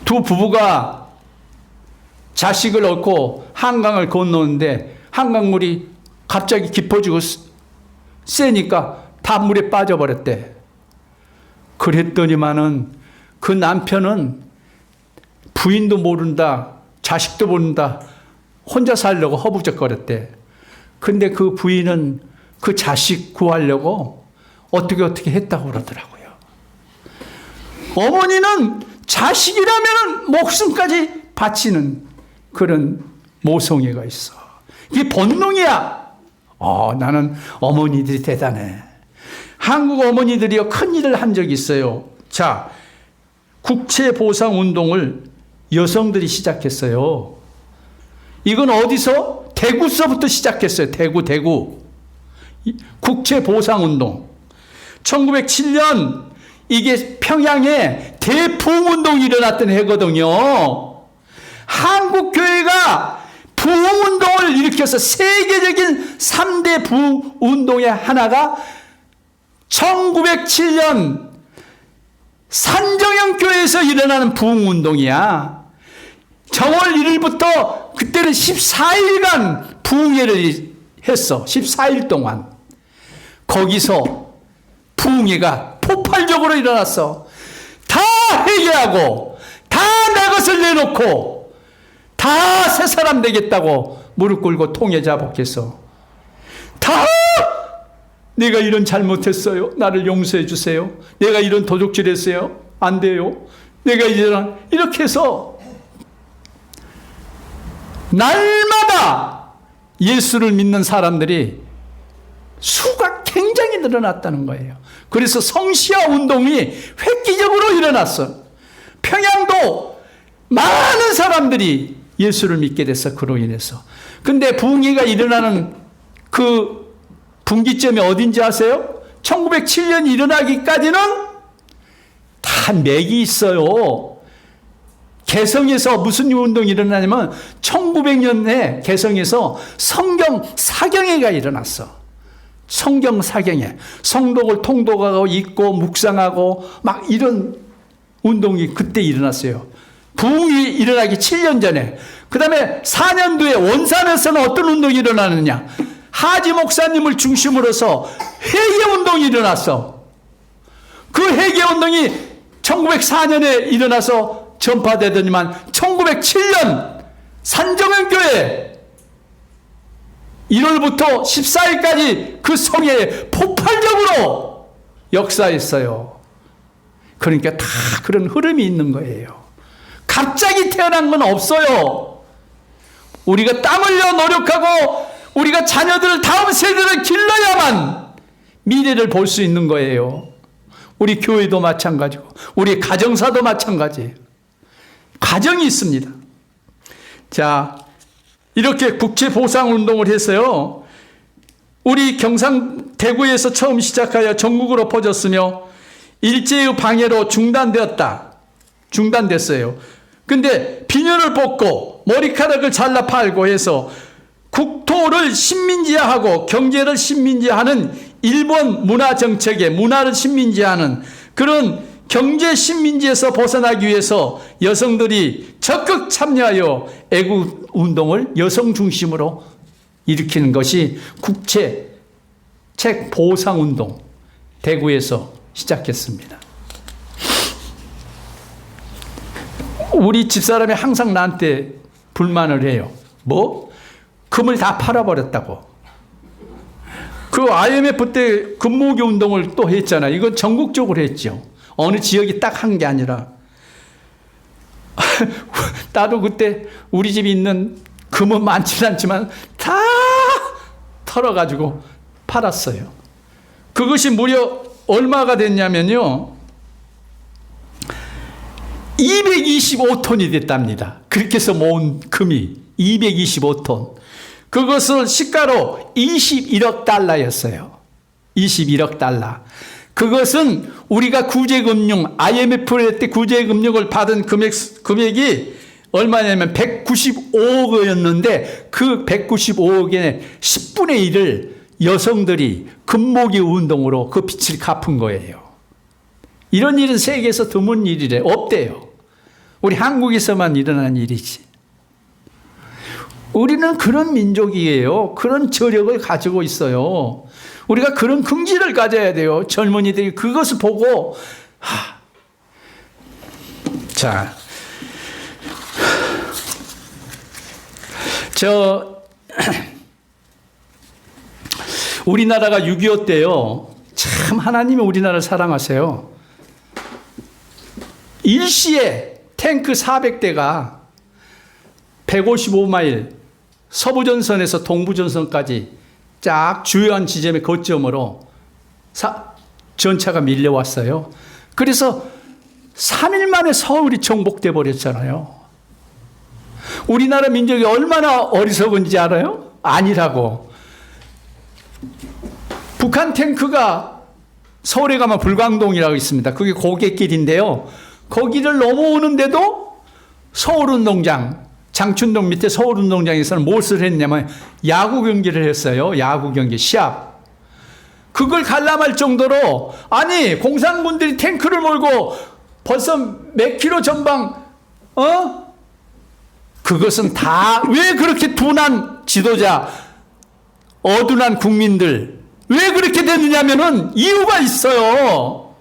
두 부부가 자식을 얻고 한강을 건너는데 한강물이 갑자기 깊어지고 세니까 다 물에 빠져버렸대. 그랬더니만은 그 남편은 부인도 모른다, 자식도 모른다, 혼자 살려고 허부적거렸대. 근데 그 부인은 그 자식 구하려고 어떻게 했다고 그러더라고요. 어머니는 자식이라면 목숨까지 바치는 그런 모성애가 있어. 이게 본능이야. 나는 어머니들이 대단해. 한국 어머니들이요, 큰 일을 한 적이 있어요. 자, 국채보상운동을 여성들이 시작했어요. 이건 어디서? 대구서부터 시작했어요. 대구. 국채보상운동. 1907년 이게 평양에 대부흥운동이 일어났던 해거든요. 한국교회가 부흥운동을 일으켜서 세계적인 3대 부흥운동의 하나가 1907년 산정형교회에서 일어나는 부흥운동이야. 정월 1일부터 그때는 14일간 부흥회를 했어. 14일 동안. 거기서 부흥회가 폭발적으로 일어났어. 다 회개하고 다 내 것을 내놓고 다 새 사람 되겠다고 무릎 꿇고 통에 자복해서 다 내가 이런 잘못했어요. 나를 용서해 주세요. 내가 이런 도둑질했어요. 안 돼요. 내가 이렇게 해서 날마다 예수를 믿는 사람들이 수가 굉장히 늘어났다는 거예요. 그래서 성시화 운동이 획기적으로 일어났어. 평양도 많은 사람들이 예수를 믿게 됐어. 그로 인해서. 근데 부흥회가 일어나는 그 분기점이 어딘지 아세요? 1907년이 일어나기까지는 다 맥이 있어요. 개성에서 무슨 운동이 일어나냐면 1900년에 개성에서 성경 사경회가 일어났어. 성경 사경회. 성독을 통독하고 읽고 묵상하고 막 이런 운동이 그때 일어났어요. 부흥이 일어나기 7년 전에. 그 다음에 4년 뒤에 원산에서는 어떤 운동이 일어나느냐. 하지 목사님을 중심으로서 회개운동이 일어났어. 그 회개운동이 1904년에 일어나서 전파되더니만 1907년 산정형교회 1월부터 14일까지 그 성회에 폭발적으로 역사했어요. 그러니까 다 그런 흐름이 있는 거예요. 갑자기 태어난 건 없어요. 우리가 땀 흘려 노력하고 우리가 자녀들을 다음 세대를 길러야만 미래를 볼 수 있는 거예요. 우리 교회도 마찬가지고 우리 가정사도 마찬가지예요. 과정이 있습니다. 자, 이렇게 국채보상운동을 했어요. 우리 경상 대구에서 처음 시작하여 전국으로 퍼졌으며 일제의 방해로 중단됐어요. 근데 비녀를 뽑고 머리카락을 잘라 팔고 해서 국토를 식민지화하고 경제를 식민지화하는 일본 문화 정책에 문화를 식민지화하는 그런 경제 식민지에서 벗어나기 위해서 여성들이 적극 참여하여 애국 운동을 여성 중심으로 일으키는 것이 국채책 보상 운동 대구에서 시작했습니다. 우리 집사람이 항상 나한테 불만을 해요. 뭐? 금을 다 팔아버렸다고. 그 IMF 때 금모기 운동을 또 했잖아요. 이건 전국적으로 했죠. 어느 지역이 딱 한 게 아니라. 나도 그때 우리 집에 있는 금은 많지는 않지만 다 털어가지고 팔았어요. 그것이 무려 얼마가 됐냐면요. 225톤이 됐답니다. 그렇게 해서 모은 금이 225톤. 그것을 시가로 21억 달러였어요. 21억 달러. 그것은 우리가 구제금융, IMF 때 구제금융을 받은 금액이 얼마냐면 195억이었는데 그 195억의 10분의 1을 여성들이 금모기 운동으로 그 빚을 갚은 거예요. 이런 일은 세계에서 드문 일이래. 없대요. 우리 한국에서만 일어난 일이지. 우리는 그런 민족이에요. 그런 저력을 가지고 있어요. 우리가 그런 긍지를 가져야 돼요. 젊은이들이 그것을 보고 자, 우리나라가 6.25 때요. 참 하나님이 우리나라를 사랑하세요. 일시에 탱크 400대가 155마일 서부전선에서 동부전선까지 쫙 주요한 지점의 거점으로 전차가 밀려왔어요. 그래서 3일 만에 서울이 정복돼 버렸잖아요. 우리나라 민족이 얼마나 어리석은지 알아요? 아니라고. 북한 탱크가 서울에 가면 불광동이라고 있습니다. 그게 고갯길인데요. 거기를 넘어오는데도 서울운동장, 장춘동 밑에 서울운동장에서는 무엇을 했냐면 야구 경기를 했어요. 야구 경기, 시합. 그걸 관람할 정도로, 아니 공산군들이 탱크를 몰고 벌써 몇 킬로 전방, 그것은 다 왜 그렇게 둔한 지도자, 어둔한 국민들 왜 그렇게 됐느냐면은 이유가 있어요.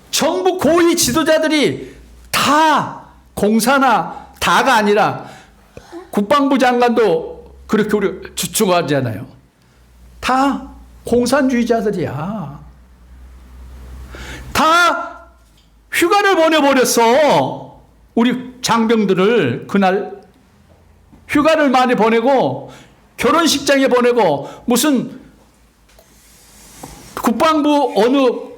정부 고위 지도자들이 다 공사나 다가 아니라 국방부 장관도 그렇게 우리 주축하잖아요. 다 공산주의자들이야. 다 휴가를 보내버렸어. 우리 장병들을 그날 휴가를 많이 보내고 결혼식장에 보내고 무슨 국방부 어느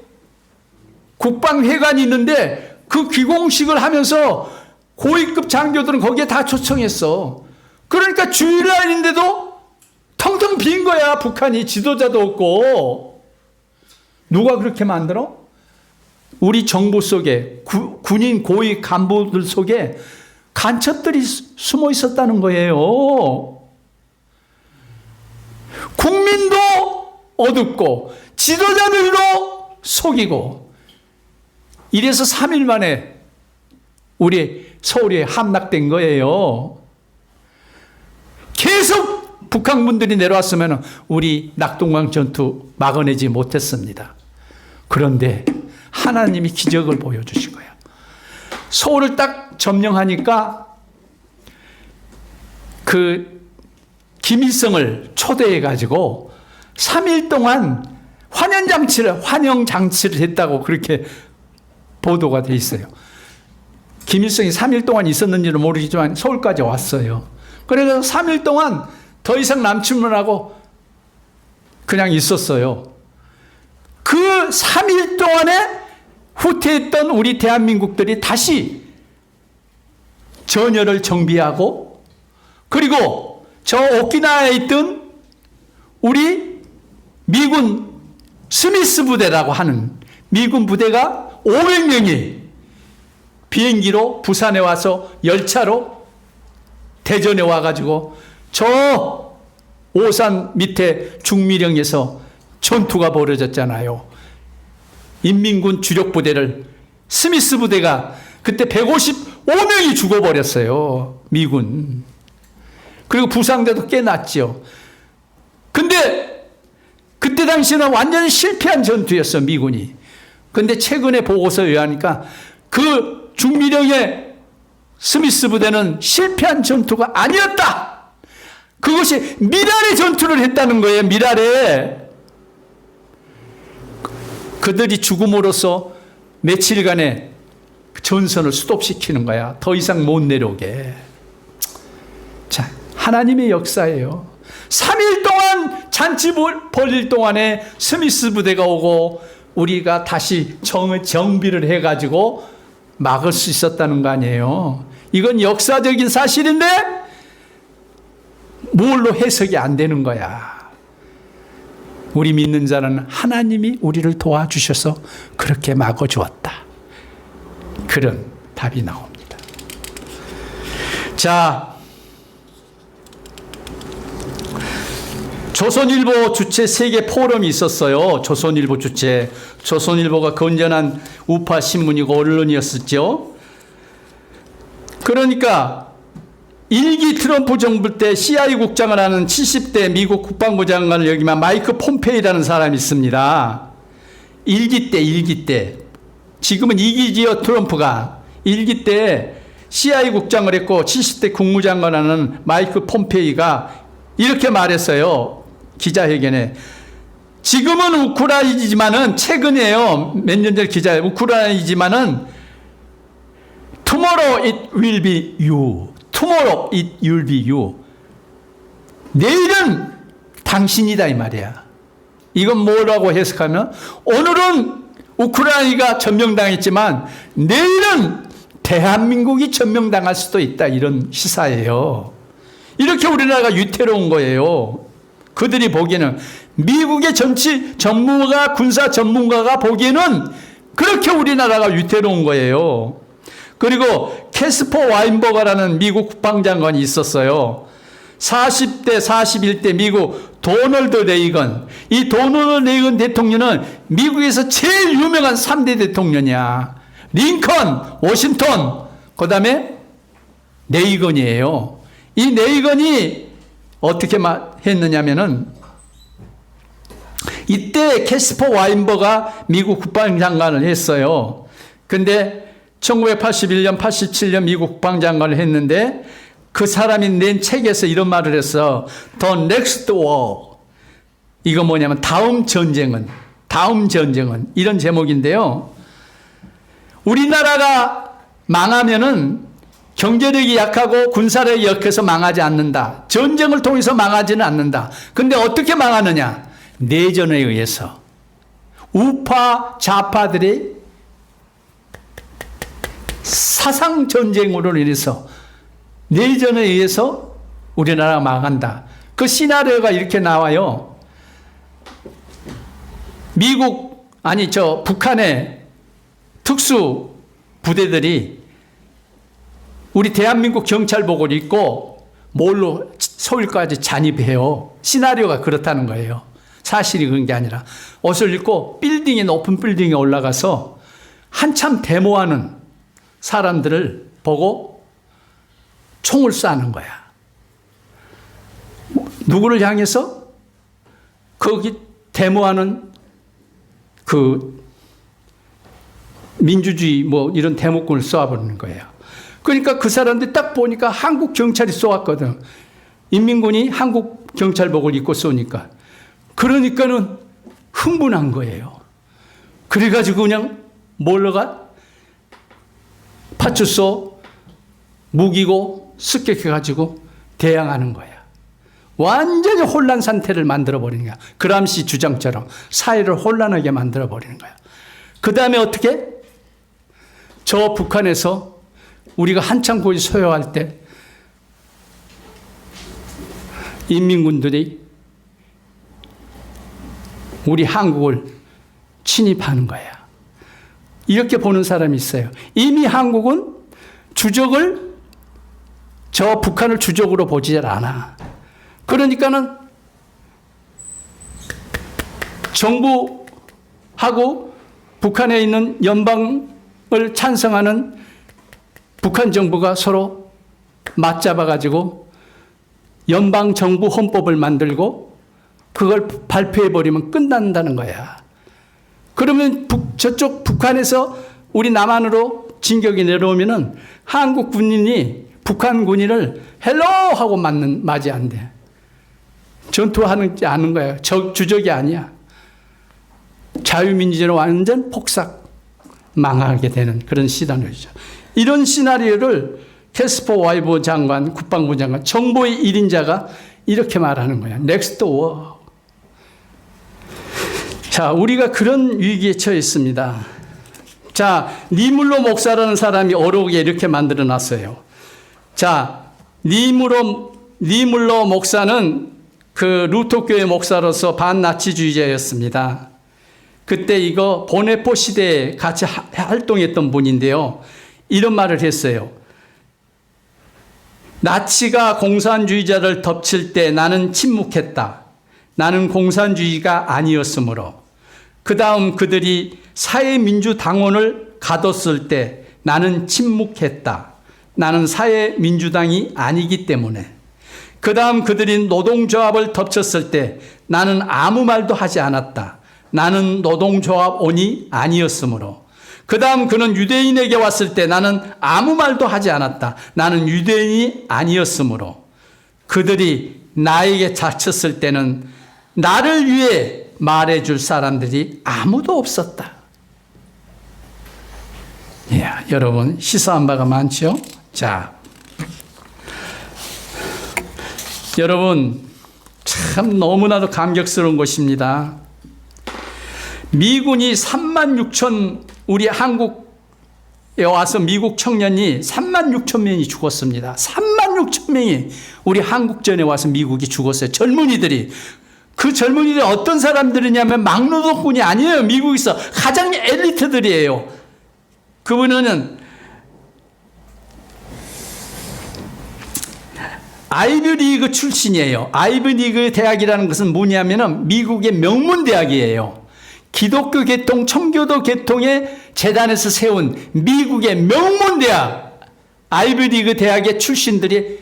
국방회관이 있는데 그 귀공식을 하면서 고위급 장교들은 거기에 다 초청했어. 그러니까 주일날인데도 텅텅 빈 거야. 북한이 지도자도 없고. 누가 그렇게 만들어? 우리 정부 속에 군인 고위 간부들 속에 간첩들이 숨어 있었다는 거예요. 국민도 어둡고 지도자들도 속이고. 이래서 3일 만에 우리 서울에 함락된 거예요. 계속 북한군들이 내려왔으면 우리 낙동강 전투 막아내지 못했습니다. 그런데 하나님이 기적을 보여주신 거예요. 서울을 딱 점령하니까 그 김일성을 초대해가지고 3일 동안 환영장치를 했다고 그렇게 보도가 돼 있어요. 김일성이 3일 동안 있었는지는 모르겠지만 서울까지 왔어요. 그래서 3일 동안 더 이상 남침문하고 그냥 있었어요. 그 3일 동안에 후퇴했던 우리 대한민국들이 다시 전열을 정비하고, 그리고 저 오키나와에 있던 우리 미군 스미스 부대라고 하는 미군 부대가 500명이 비행기로 부산에 와서 열차로 대전에 와가지고 저 오산 밑에 중미령에서 전투가 벌어졌잖아요. 인민군 주력 부대를 스미스 부대가 그때 155명이 죽어버렸어요. 미군. 그리고 부상자도 꽤 났죠. 근데 그때 당시에는 완전히 실패한 전투였어, 미군이. 근데 최근에 보고서에 의하니까 그 중미령의 스미스 부대는 실패한 전투가 아니었다. 그것이 미랄의 전투를 했다는 거예요. 미랄에. 그들이 죽음으로써 며칠간의 전선을 스톱시키는 거야. 더 이상 못 내려오게. 자, 하나님의 역사예요. 3일 동안 잔치 벌릴 동안에 스미스 부대가 오고 우리가 다시 정비를 해가지고 막을 수 있었다는 거 아니에요. 이건 역사적인 사실인데 뭘로 해석이 안 되는 거야. 우리 믿는 자는 하나님이 우리를 도와주셔서 그렇게 막아주었다. 그런 답이 나옵니다. 자, 조선일보 주최 세계 포럼이 있었어요. 조선일보 주최. 조선일보가 건전한 우파 신문이고 언론이었었죠. 그러니까 1기 트럼프 정부 때 CIA 국장을 하는 70대 미국 국방부 장관을 여기만 마이크 폼페이라는 사람이 있습니다. 1기 때. 지금은 2기지요, 트럼프가. 1기 때 CIA 국장을 했고 70대 국무장관을 하는 마이크 폼페이가 이렇게 말했어요. 기자회견에. 지금은 우크라이나지만은 최근이에요. 몇 년 전 기자회 우크라이나지만은 Tomorrow it will be you. Tomorrow it will be you. 내일은 당신이다 이 말이야. 이건 뭐라고 해석하면 오늘은 우크라이나가 점령당했지만 내일은 대한민국이 점령당할 수도 있다, 이런 시사예요. 이렇게 우리나라가 위태로운 거예요. 그들이 보기에는, 미국의 정치 전문가, 군사 전문가가 보기에는 그렇게 우리나라가 위태로운 거예요. 그리고 캐스퍼 와인버거라는 미국 국방장관이 있었어요. 40대, 41대 미국 도널드 레이건. 이 도널드 레이건 대통령은 미국에서 제일 유명한 3대 대통령이야. 링컨, 워싱턴, 그 다음에 레이건이에요. 이 레이건이 어떻게 했느냐면은, 이때 캐스퍼 와인버가 미국 국방장관을 했어요. 근데 1981년, 87년 미국 국방장관을 했는데, 그 사람이 낸 책에서 이런 말을 했어. The next war. 이거 뭐냐면 다음 전쟁은 이런 제목인데요. 우리나라가 망하면은 경제력이 약하고 군사력이 약해서 망하지 않는다. 전쟁을 통해서 망하지는 않는다. 근데 어떻게 망하느냐? 내전에 의해서. 우파 좌파들이 사상 전쟁으로 인해서, 내전에 의해서 우리나라가 망한다. 그 시나리오가 이렇게 나와요. 북한의 특수 부대들이 우리 대한민국 경찰복을 입고 몰로 서울까지 잔입해요. 시나리오가 그렇다는 거예요. 사실이 그런 게 아니라 옷을 입고 높은 빌딩에 올라가서 한참 데모하는 사람들을 보고 총을 쏴는 거야. 누구를 향해서? 거기 데모하는 그 민주주의 이런 데모꾼을 쏘아버리는 거예요. 그러니까 그 사람들이 딱 보니까 한국 경찰이 쏘았거든. 인민군이 한국 경찰복을 입고 쏘니까. 그러니까는 흥분한 거예요. 그래가지고 그냥 몰러가 파출소 무기고 습격해가지고 대항하는 거야. 완전히 혼란 상태를 만들어버리는 거야. 그람시 주장처럼 사회를 혼란하게 만들어버리는 거야. 그 다음에 어떻게? 저 북한에서 우리가 한참 거기 소요할 때 인민군들이 우리 한국을 침입하는 거야. 이렇게 보는 사람이 있어요. 이미 한국은 저 북한을 주적으로 보지 않아. 그러니까는 정부하고 북한에 있는 연방을 찬성하는 북한 정부가 서로 맞잡아가지고 연방정부 헌법을 만들고 그걸 발표해버리면 끝난다는 거야. 그러면 저쪽 북한에서 우리 남한으로 진격이 내려오면은 한국 군인이 북한 군인을 헬로 하고 맞이한대. 전투하지 않는 거야. 주적이 아니야. 자유민주주의는 완전 폭삭 망하게 되는 그런 시나리오죠. 이런 시나리오를 캐스퍼 와이버 장관, 국방부 장관, 정보의 1인자가 이렇게 말하는 거야. 넥스트 워. 자, 우리가 그런 위기에 처해 있습니다. 자, 니물로 목사라는 사람이 어록에 이렇게 만들어 놨어요. 자, 니물로 목사는 그 루터교회 목사로서 반나치주의자였습니다. 그때 이거 보네포 시대에 같이 활동했던 분인데요. 이런 말을 했어요. 나치가 공산주의자를 덮칠 때 나는 침묵했다. 나는 공산주의가 아니었으므로. 그 다음 그들이 사회민주당원을 가뒀을 때 나는 침묵했다. 나는 사회민주당이 아니기 때문에. 그 다음 그들이 노동조합을 덮쳤을 때 나는 아무 말도 하지 않았다. 나는 노동조합원이 아니었으므로. 그 다음 그는 유대인에게 왔을 때 나는 아무 말도 하지 않았다. 나는 유대인이 아니었으므로. 그들이 나에게 다쳤을 때는 나를 위해 말해줄 사람들이 아무도 없었다. 이야, 여러분 시사한 바가 많죠? 자, 여러분 참 너무나도 감격스러운 것입니다. 미군이 36,000 우리 한국 와서 미국 청년이 3만 6천 명이 죽었습니다. 3만 6천 명이 우리 한국전에 와서 미국이 죽었어요. 젊은이들이. 그 젊은이들이 어떤 사람들이냐면 막노동꾼이 아니에요. 미국에서 가장 엘리트들이에요. 그분은 아이비리그 출신이에요. 아이비리그 대학이라는 것은 뭐냐면은 미국의 명문 대학이에요. 기독교 계통, 청교도 계통의 재단에서 세운 미국의 명문 대학, 아이비리그 대학의 출신들이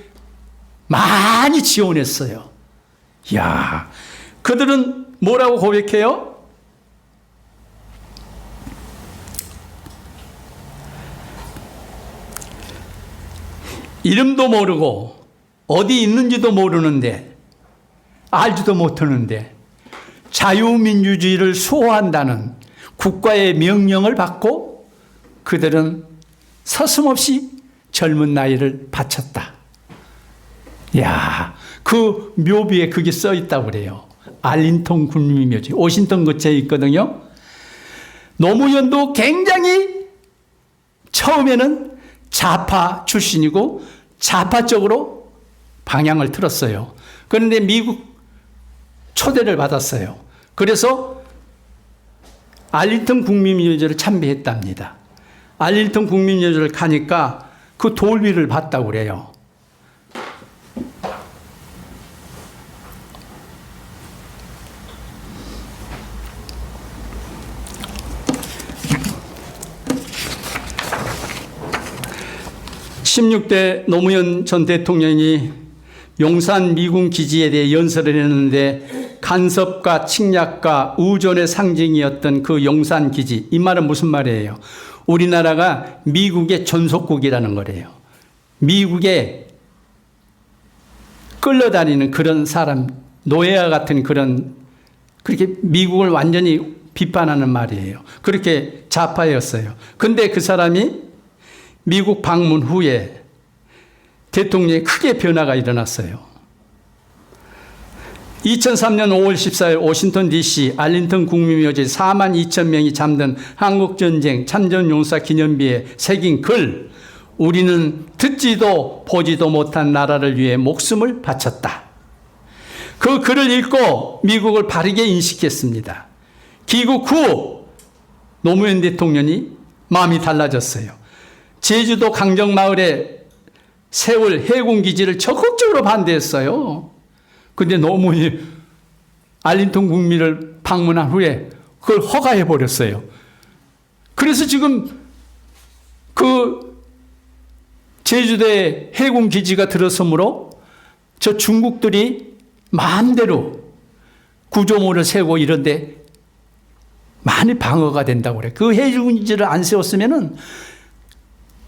많이 지원했어요. 이야, 그들은 뭐라고 고백해요? 이름도 모르고 어디 있는지도 모르는데 알지도 못하는데 자유민주주의를 수호한다는 국가의 명령을 받고 그들은 서슴없이 젊은 나이를 바쳤다. 이야, 그 묘비에 그게 써 있다고 그래요. 알링턴 군민묘지. 워싱턴 근처에 있거든요. 노무현도 굉장히 처음에는 좌파 출신이고 좌파 쪽으로 방향을 틀었어요. 그런데 미국 초대를 받았어요. 그래서 알링턴 국민묘지를 참배했답니다. 알링턴 국민묘지를 가니까 그 돌 위를 봤다고 그래요. (16대) 노무현 전 대통령이 용산 미군 기지에 대해 연설을 했는데 간섭과 침략과 우존의 상징이었던 그 용산 기지, 이 말은 무슨 말이에요? 우리나라가 미국의 전속국이라는 거래요. 미국에 끌려다니는 그런 사람, 노예와 같은 그런, 그렇게 미국을 완전히 비판하는 말이에요. 그렇게 좌파였어요. 근데 그 사람이 미국 방문 후에 대통령에 크게 변화가 일어났어요. 2003년 5월 14일 워싱턴 DC 알링턴 국민묘지 4만 2천 명이 잠든 한국전쟁 참전용사 기념비에 새긴 글, 우리는 듣지도 보지도 못한 나라를 위해 목숨을 바쳤다. 그 글을 읽고 미국을 바르게 인식했습니다. 귀국 후 노무현 대통령이 마음이 달라졌어요. 제주도 강정마을에 세울 해군기지를 적극적으로 반대했어요. 근데 노무현이 알링턴 국민을 방문한 후에 그걸 허가해 버렸어요. 그래서 지금 그 제주도에 해군기지가 들어서므로 저 중국들이 마음대로 구조물을 세우고 이런데 많이 방어가 된다고 그래요. 그 해군기지를 안 세웠으면은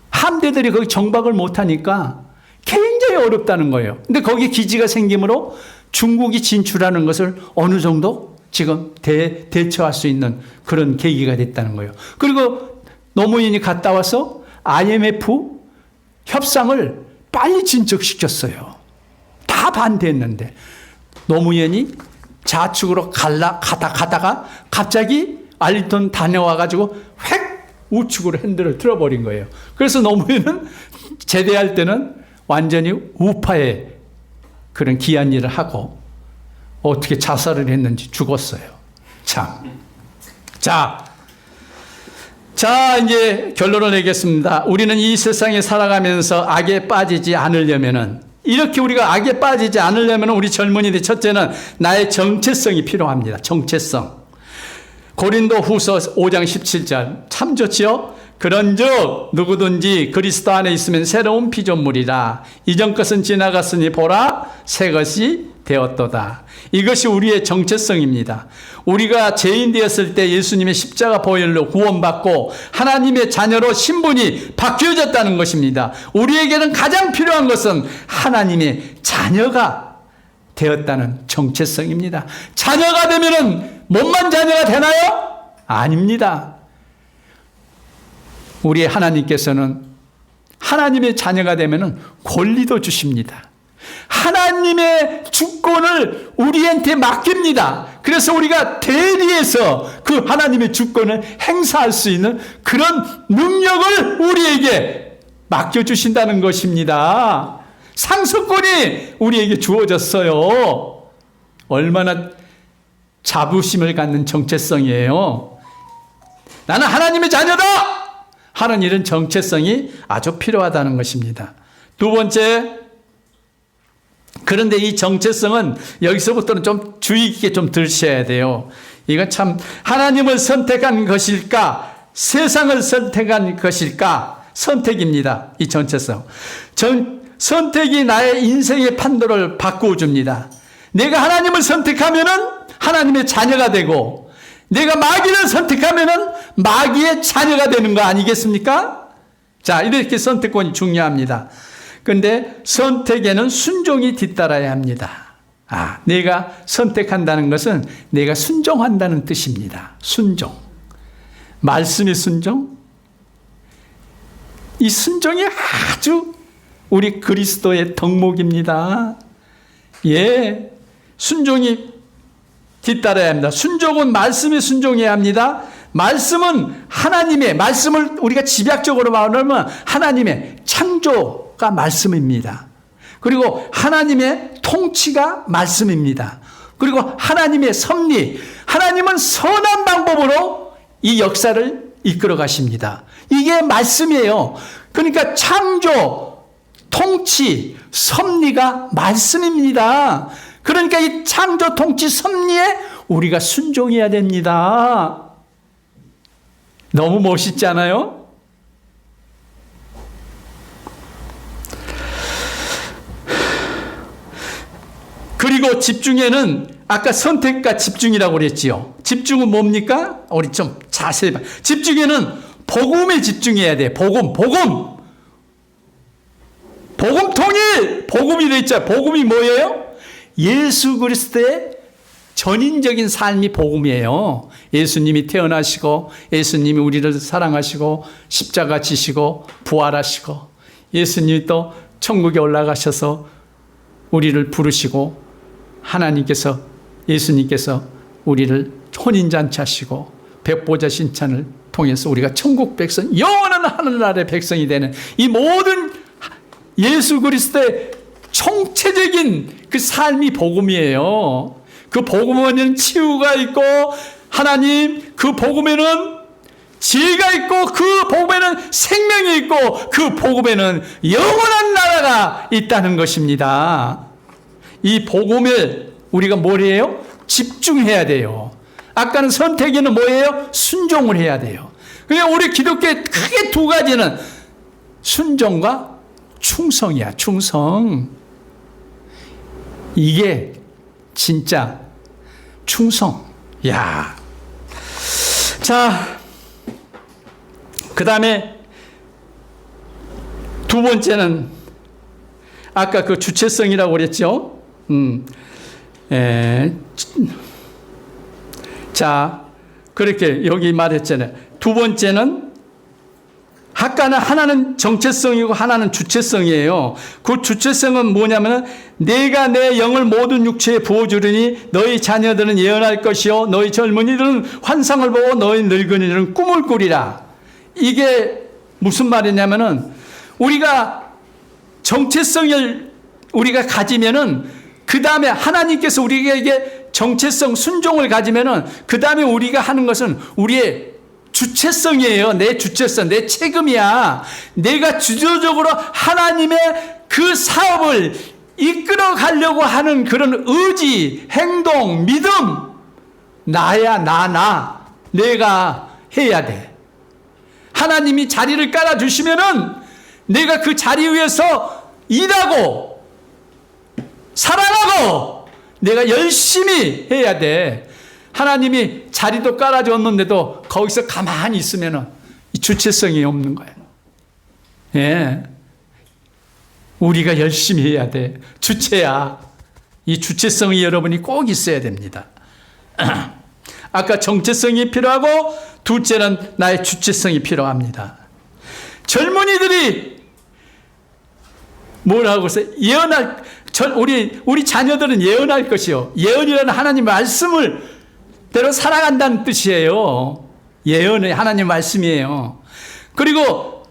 함대들이 거기 정박을 못하니까 굉장히 어렵다는 거예요. 근데 거기 기지가 생기므로 중국이 진출하는 것을 어느 정도 지금 대처할 수 있는 그런 계기가 됐다는 거예요. 그리고 노무현이 갔다 와서 IMF 협상을 빨리 진척시켰어요. 다 반대했는데 노무현이 좌측으로 가다가 갑자기 알링턴 다녀와가지고 획 우측으로 핸들을 틀어버린 거예요. 그래서 노무현은 제대할 때는 완전히 우파의 그런 기한 일을 하고 어떻게 자살을 했는지 죽었어요. 참. 자, 이제 결론을 내겠습니다. 우리는 이 세상에 살아가면서 악에 빠지지 않으려면은, 이렇게 우리가 악에 빠지지 않으려면 우리 젊은이들 첫째는 나의 정체성이 필요합니다. 정체성. 고린도 후서 5장 17절 참 좋지요? 그런즉 누구든지 그리스도 안에 있으면 새로운 피조물이라. 이전 것은 지나갔으니 보라 새 것이 되었도다. 이것이 우리의 정체성입니다. 우리가 죄인 되었을 때 예수님의 십자가 보혈로 구원받고 하나님의 자녀로 신분이 바뀌어졌다는 것입니다. 우리에게는 가장 필요한 것은 하나님의 자녀가 되었다는 정체성입니다. 자녀가 되면은 몸만 자녀가 되나요? 아닙니다. 우리 하나님께서는 하나님의 자녀가 되면은 권리도 주십니다. 하나님의 주권을 우리한테 맡깁니다. 그래서 우리가 대리해서 그 하나님의 주권을 행사할 수 있는 그런 능력을 우리에게 맡겨주신다는 것입니다. 상속권이 우리에게 주어졌어요. 얼마나 자부심을 갖는 정체성이에요. 나는 하나님의 자녀다 하는 이런 정체성이 아주 필요하다는 것입니다. 두 번째, 그런데 이 정체성은 여기서부터는 좀 주의 깊게 좀 들으셔야 돼요. 이건 참 하나님을 선택한 것일까 세상을 선택한 것일까 선택입니다. 이 정체성. 선택이 나의 인생의 판도를 바꾸어 줍니다. 내가 하나님을 선택하면은 하나님의 자녀가 되고, 내가 마귀를 선택하면은 마귀의 자녀가 되는 거 아니겠습니까? 자, 이렇게 선택권이 중요합니다. 그런데 선택에는 순종이 뒤따라야 합니다. 내가 선택한다는 것은 내가 순종한다는 뜻입니다. 순종. 말씀의 순종. 이 순종이 아주 우리 그리스도의 덕목입니다. 예, 순종이 뒤따라야 합니다. 순종은 말씀에 순종해야 합니다. 말씀은 하나님의, 말씀을 우리가 집약적으로 말하면 하나님의 창조가 말씀입니다. 그리고 하나님의 통치가 말씀입니다. 그리고 하나님의 섭리, 하나님은 선한 방법으로 이 역사를 이끌어 가십니다. 이게 말씀이에요. 그러니까 창조, 통치, 섭리가 말씀입니다. 그러니까 이 창조, 통치, 섭리에 우리가 순종해야 됩니다. 너무 멋있지 않아요? 그리고 집중에는 아까 선택과 집중이라고 그랬지요. 집중은 뭡니까? 우리 좀 자세히 봐. 집중에는 복음에 집중해야 돼. 복음. 복음 통일! 복음이 돼 있죠. 복음이 뭐예요? 예수 그리스도의 전인적인 삶이 복음이에요. 예수님이 태어나시고, 예수님이 우리를 사랑하시고, 십자가 지시고, 부활하시고, 예수님이 또 천국에 올라가셔서 우리를 부르시고, 하나님께서, 예수님께서 우리를 혼인잔치하시고, 백보자 신찬을 통해서 우리가 천국 백성, 영원한 하늘나라의 백성이 되는 이 모든 예수 그리스도의 총체적인 그 삶이 복음이에요. 그 복음에는 치유가 있고, 하나님 그 복음에는 지혜가 있고, 그 복음에는 생명이 있고, 그 복음에는 영원한 나라가 있다는 것입니다. 이 복음을 우리가 뭘 해요? 집중해야 돼요. 아까는 선택에는 뭐예요? 순종을 해야 돼요. 그러니까 우리 기독교의 크게 두 가지는 순종과 충성이야. 충성. 이게 진짜 충성. 야. 자, 그 다음에 두 번째는 아까 그 주체성이라고 그랬죠. 자, 그렇게 여기 말했잖아요. 두 번째는 아까는 하나는 정체성이고 하나는 주체성이에요. 그 주체성은 뭐냐면 내가 내 영을 모든 육체에 부어주리니 너희 자녀들은 예언할 것이요 너희 젊은이들은 환상을 보고 너희 늙은이들은 꿈을 꾸리라. 이게 무슨 말이냐면은 우리가 정체성을 우리가 가지면은 그 다음에 하나님께서 우리에게 정체성, 순종을 가지면은 그 다음에 우리가 하는 것은 우리의 주체성이에요. 내 주체성, 내 책임이야. 내가 주도적으로 하나님의 그 사업을 이끌어 가려고 하는 그런 의지, 행동, 믿음. 나야, 내가 해야 돼. 하나님이 자리를 깔아주시면은 내가 그 자리 위에서 일하고 살아가고 내가 열심히 해야 돼. 하나님이 자리도 깔아줬는데도 거기서 가만히 있으면 주체성이 없는 거예요. 예. 우리가 열심히 해야 돼. 주체야. 이 주체성이 여러분이 꼭 있어야 됩니다. 아까 정체성이 필요하고 둘째는 나의 주체성이 필요합니다. 젊은이들이 뭘 하고 있어요? 우리 자녀들은 예언할 것이요. 예언이라는 하나님 말씀을 대로 살아간다는 뜻이에요. 예언은 하나님 말씀이에요. 그리고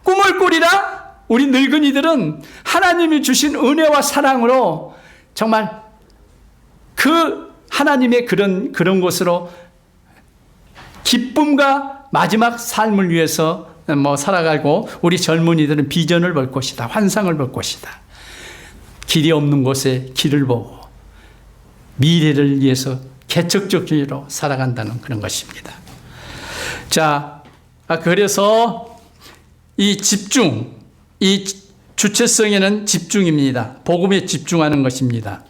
꿈을 꾸리라 우리 늙은이들은 하나님이 주신 은혜와 사랑으로 정말 그 하나님의 그런 것으로 기쁨과 마지막 삶을 위해서 살아가고 우리 젊은이들은 비전을 볼 것이다. 환상을 볼 것이다. 길이 없는 곳에 길을 보고 미래를 위해서 개척적으로 살아간다는 그런 것입니다. 자, 그래서 이 집중, 이 주체성에는 집중입니다. 복음에 집중하는 것입니다.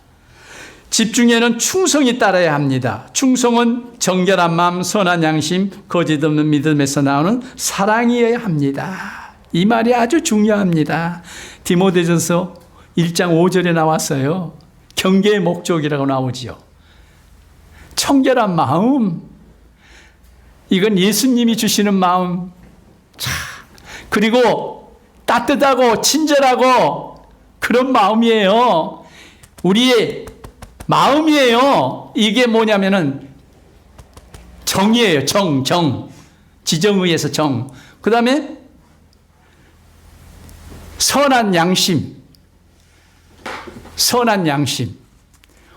집중에는 충성이 따라야 합니다. 충성은 정결한 마음, 선한 양심, 거짓 없는 믿음에서 나오는 사랑이어야 합니다. 이 말이 아주 중요합니다. 디모데전서 1장 5절에 나왔어요. 경계의 목적이라고 나오지요. 청결한 마음, 이건 예수님이 주시는 마음. 그리고 따뜻하고 친절하고 그런 마음이에요. 우리의 마음이에요. 이게 뭐냐면은 정이에요. 정. 지정의에서 정. 그 다음에 선한 양심.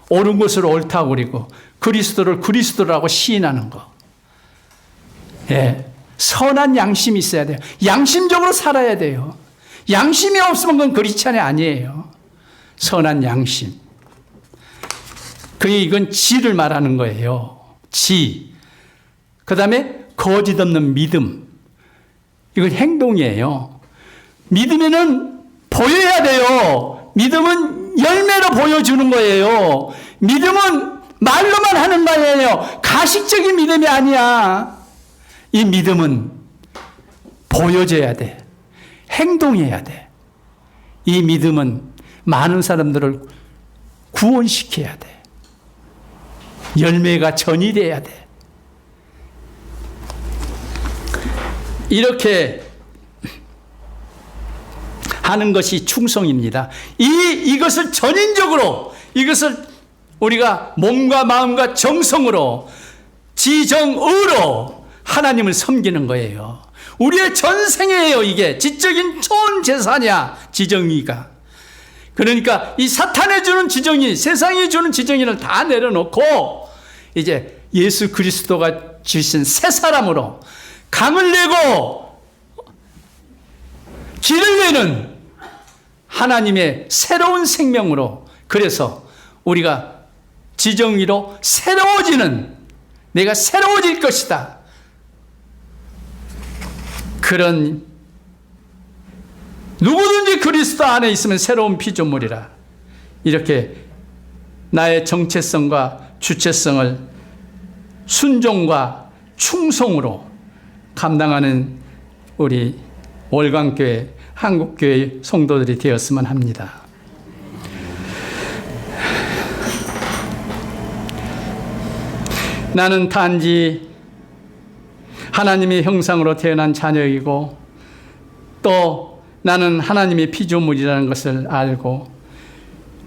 옳은 것을 옳다고 그리고 그리스도를 그리스도라고 시인하는 거. 예. 선한 양심이 있어야 돼요. 양심적으로 살아야 돼요. 양심이 없으면 그건 그리스찬이 아니에요. 선한 양심. 이건 지를 말하는 거예요. 지. 그 다음에 거짓 없는 믿음. 이건 행동이에요. 믿음에는 보여야 돼요. 믿음은 열매로 보여주는 거예요. 믿음은 말로만 하는 거예요. 가식적인 믿음이 아니야. 이 믿음은 보여줘야 돼. 행동해야 돼. 이 믿음은 많은 사람들을 구원시켜야 돼. 열매가 전이돼야 돼. 이렇게 하는 것이 충성입니다. 이것을 전인적으로, 이것을 우리가 몸과 마음과 정성으로, 지정의로 하나님을 섬기는 거예요. 우리의 전생이에요, 이게. 지적인 좋은 재산이야, 지정의가. 그러니까 이 사탄이 주는 지정의, 세상이 주는 지정의를 다 내려놓고 이제 예수 그리스도가 주신 새 사람으로 강을 내고 길을 내는 하나님의 새로운 생명으로, 그래서 우리가 지정의로 새로워지는, 내가 새로워질 것이다. 그런 누구든지 그리스도 안에 있으면 새로운 피조물이라. 이렇게 나의 정체성과 주체성을 순종과 충성으로 감당하는 우리 월광교회, 한국교회 성도들이 되었으면 합니다. 나는 단지 하나님의 형상으로 태어난 자녀이고 또 나는 하나님의 피조물이라는 것을 알고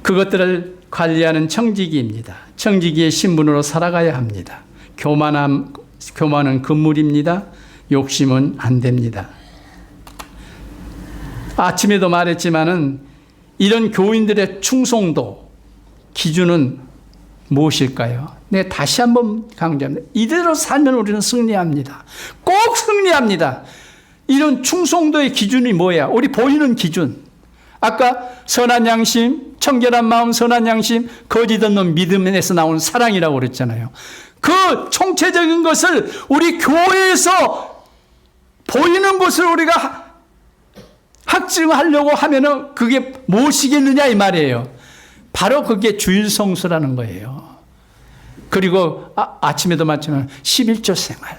그것들을 관리하는 청지기입니다. 청지기의 신분으로 살아가야 합니다. 교만은 금물입니다. 욕심은 안 됩니다. 아침에도 말했지만은 이런 교인들의 충성도 기준은 무엇일까요? 네, 다시 한번 강조합니다. 이대로 살면 우리는 승리합니다. 꼭 승리합니다. 이런 충성도의 기준이 뭐야? 우리 보이는 기준. 아까 선한 양심, 청결한 마음, 선한 양심, 거짓 없는 믿음에서 나오는 사랑이라고 그랬잖아요. 그 총체적인 것을 우리 교회에서 보이는 것을 우리가 확증하려고 하면은 그게 무엇이겠느냐 이 말이에요. 바로 그게 주일성수라는 거예요. 그리고 아침에도 말했지만 11조 생활.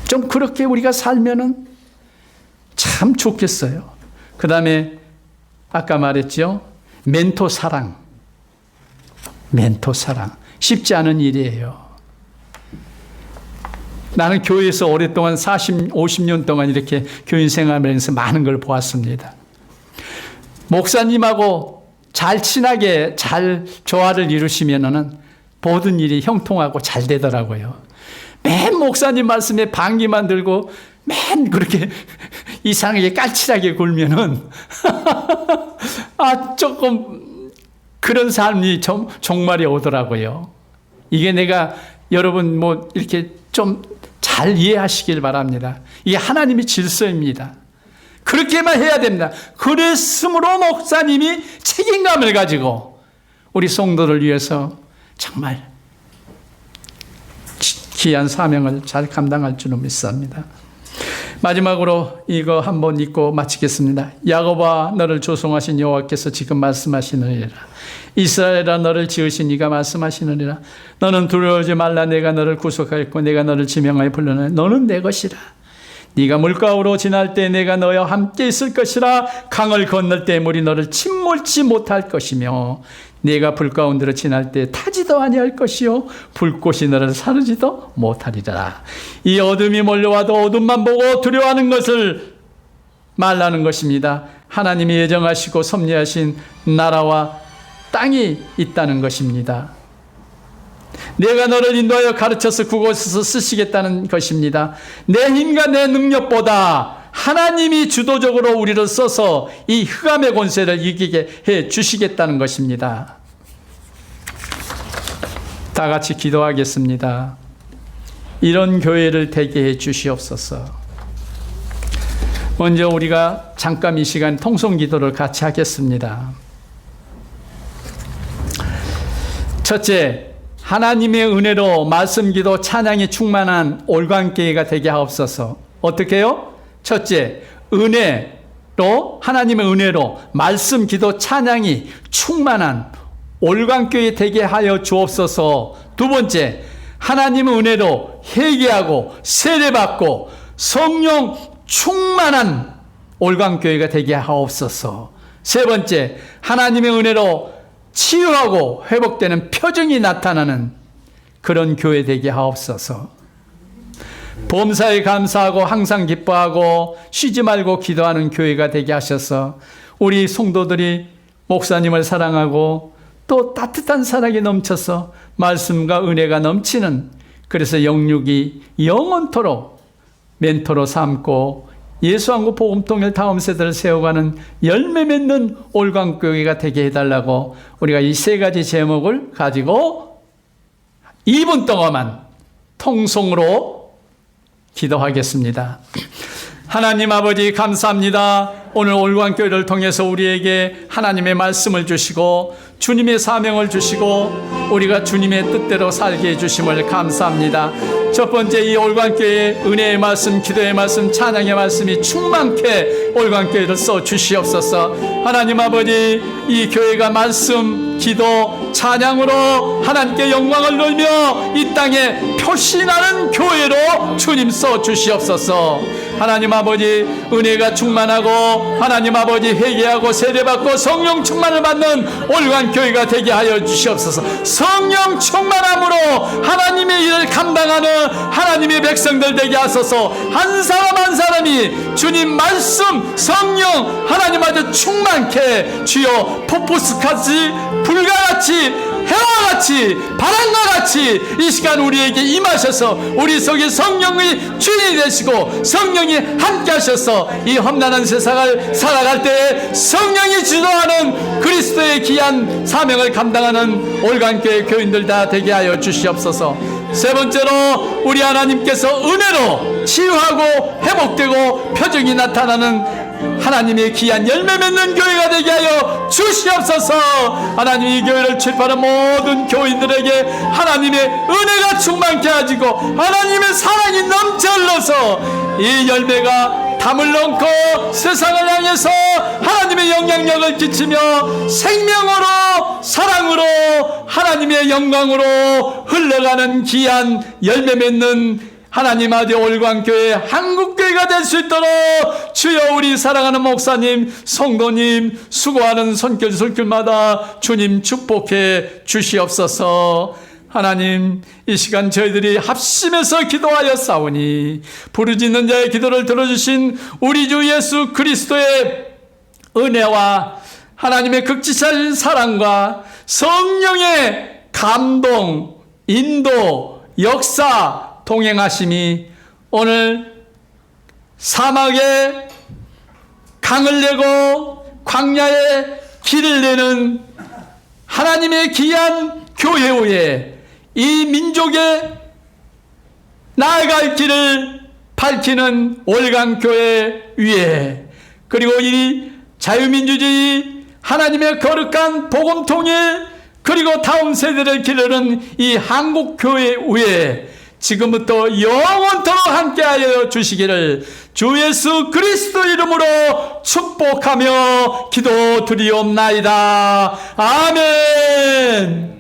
좀 그렇게 우리가 살면은 참 좋겠어요. 그 다음에 아까 말했죠. 멘토 사랑. 쉽지 않은 일이에요. 나는 교회에서 오랫동안 40, 50년 동안 이렇게 교인 생활을 하면서 많은 걸 보았습니다. 목사님하고 잘 친하게 잘 조화를 이루시면은 모든 일이 형통하고 잘 되더라고요. 맨 목사님 말씀에 반기만 들고 맨 그렇게 이상하게 까칠하게 굴면은 조금 그런 삶이 종말이 오더라고요. 이게 내가 여러분 이렇게 좀 잘 이해하시길 바랍니다. 이게 하나님의 질서입니다. 그렇게만 해야 됩니다. 그랬으므로 목사님이 책임감을 가지고 우리 성도를 위해서 정말 귀한 사명을 잘 감당할 줄은 믿습니다. 마지막으로 이거 한번 읽고 마치겠습니다. 야곱아, 너를 조성하신 여호와께서 지금 말씀하시느니라. 이스라엘아, 너를 지으신 이가 말씀하시느니라. 너는 두려워하지 말라. 내가 너를 구속하였고 내가 너를 지명하여 불러내. 너는 내 것이라. 네가 물가로 지날 때 내가 너와 함께 있을 것이라. 강을 건널 때 물이 너를 침몰치 못할 것이며 네가 불 가운데로 지날 때 타지도 아니할 것이요 불꽃이 너를 사르지도 못하리라. 이 어둠이 몰려와도 어둠만 보고 두려워하는 것을 말라는 것입니다. 하나님이 예정하시고 섭리하신 나라와 땅이 있다는 것입니다. 내가 너를 인도하여 가르쳐서 그곳에서 쓰시겠다는 것입니다. 내 힘과 내 능력보다 하나님이 주도적으로 우리를 써서 이 흑암의 권세를 이기게 해 주시겠다는 것입니다. 다 같이 기도하겠습니다. 이런 교회를 되게 해 주시옵소서. 먼저 우리가 잠깐 이 시간 통성 기도를 같이 하겠습니다. 첫째, 하나님의 은혜로 말씀 기도 찬양이 충만한 올광교회가 되게 하옵소서. 어떻게 해요? 첫째, 은혜로, 하나님의 은혜로 말씀 기도 찬양이 충만한 올광교회 되게 하여 주옵소서. 두 번째, 하나님의 은혜로 회개하고 세례받고 성령 충만한 올광교회가 되게 하옵소서. 세 번째, 하나님의 은혜로 치유하고 회복되는 표정이 나타나는 그런 교회 되게 하옵소서. 범사에 감사하고 항상 기뻐하고 쉬지 말고 기도하는 교회가 되게 하셔서 우리 성도들이 목사님을 사랑하고 또 따뜻한 사랑이 넘쳐서 말씀과 은혜가 넘치는, 그래서 영육이 영원토록 멘토로 삼고 예수왕국 복음통일 다음 세대를 세워가는 열매 맺는 올광교회가 되게 해달라고 우리가 이 세 가지 제목을 가지고 2분 동안만 통성으로 기도하겠습니다. 하나님 아버지 감사합니다. 오늘 올광교회를 통해서 우리에게 하나님의 말씀을 주시고 주님의 사명을 주시고 우리가 주님의 뜻대로 살게 해주심을 감사합니다. 첫 번째, 이 올광교회의 은혜의 말씀, 기도의 말씀, 찬양의 말씀이 충만케 올광교회를 써 주시옵소서. 하나님 아버지, 이 교회가 말씀, 기도, 찬양으로 하나님께 영광을 돌며 이 땅에 표시나는 교회로 주님 써 주시옵소서. 하나님 아버지, 은혜가 충만하고 하나님 아버지 회개하고 세례받고 성령 충만을 받는 올광교회가 되게 하여 주시옵소서. 성령 충만함으로 하나님의 일을 감당하는 하나님의 백성들 되게 하소서. 한 사람 한 사람이 주님 말씀, 성령 하나님 아주 충만케 주여 폭포수같이 불과같이 해와 같이 바람과 같이 이 시간 우리에게 임하셔서 우리 속에 성령의 주인이 되시고 성령이 함께 하셔서 이 험난한 세상을 살아갈 때에 성령이 주도하는 그리스도의 귀한 사명을 감당하는 올광교회 교인들 다 되게 하여 주시옵소서. 세 번째로, 우리 하나님께서 은혜로 치유하고 회복되고 표정이 나타나는 하나님의 귀한 열매 맺는 교회가 되게 하여 주시옵소서. 하나님, 이 교회를 출입하는 모든 교인들에게 하나님의 은혜가 충만케 하시고 하나님의 사랑이 넘쳐 흘러서 이 열매가 담을 넘고 세상을 향해서 하나님의 영향력을 끼치며 생명으로 사랑으로 하나님의 영광으로 흘러가는 귀한 열매 맺는 하나님 아버지 올광교회 한국교회가 될 수 있도록 주여 우리 사랑하는 목사님, 성도님, 수고하는 손길마다 주님 축복해 주시옵소서. 하나님, 이 시간 저희들이 합심해서 기도하여 싸우니 부르짖는 자의 기도를 들어주신 우리 주 예수 그리스도의 은혜와 하나님의 극지사신 사랑과 성령의 감동, 인도, 역사, 동행하심이 오늘 사막에 강을 내고 광야에 길을 내는 하나님의 귀한 교회 후에 이 민족의 나아갈 길을 밝히는 월간교회 위에, 그리고 이 자유민주주의 하나님의 거룩한 복음통일, 그리고 다음 세대를 기르는 이 한국교회 위에 지금부터 영원토록 함께하여 주시기를 주 예수 그리스도 이름으로 축복하며 기도드리옵나이다. 아멘.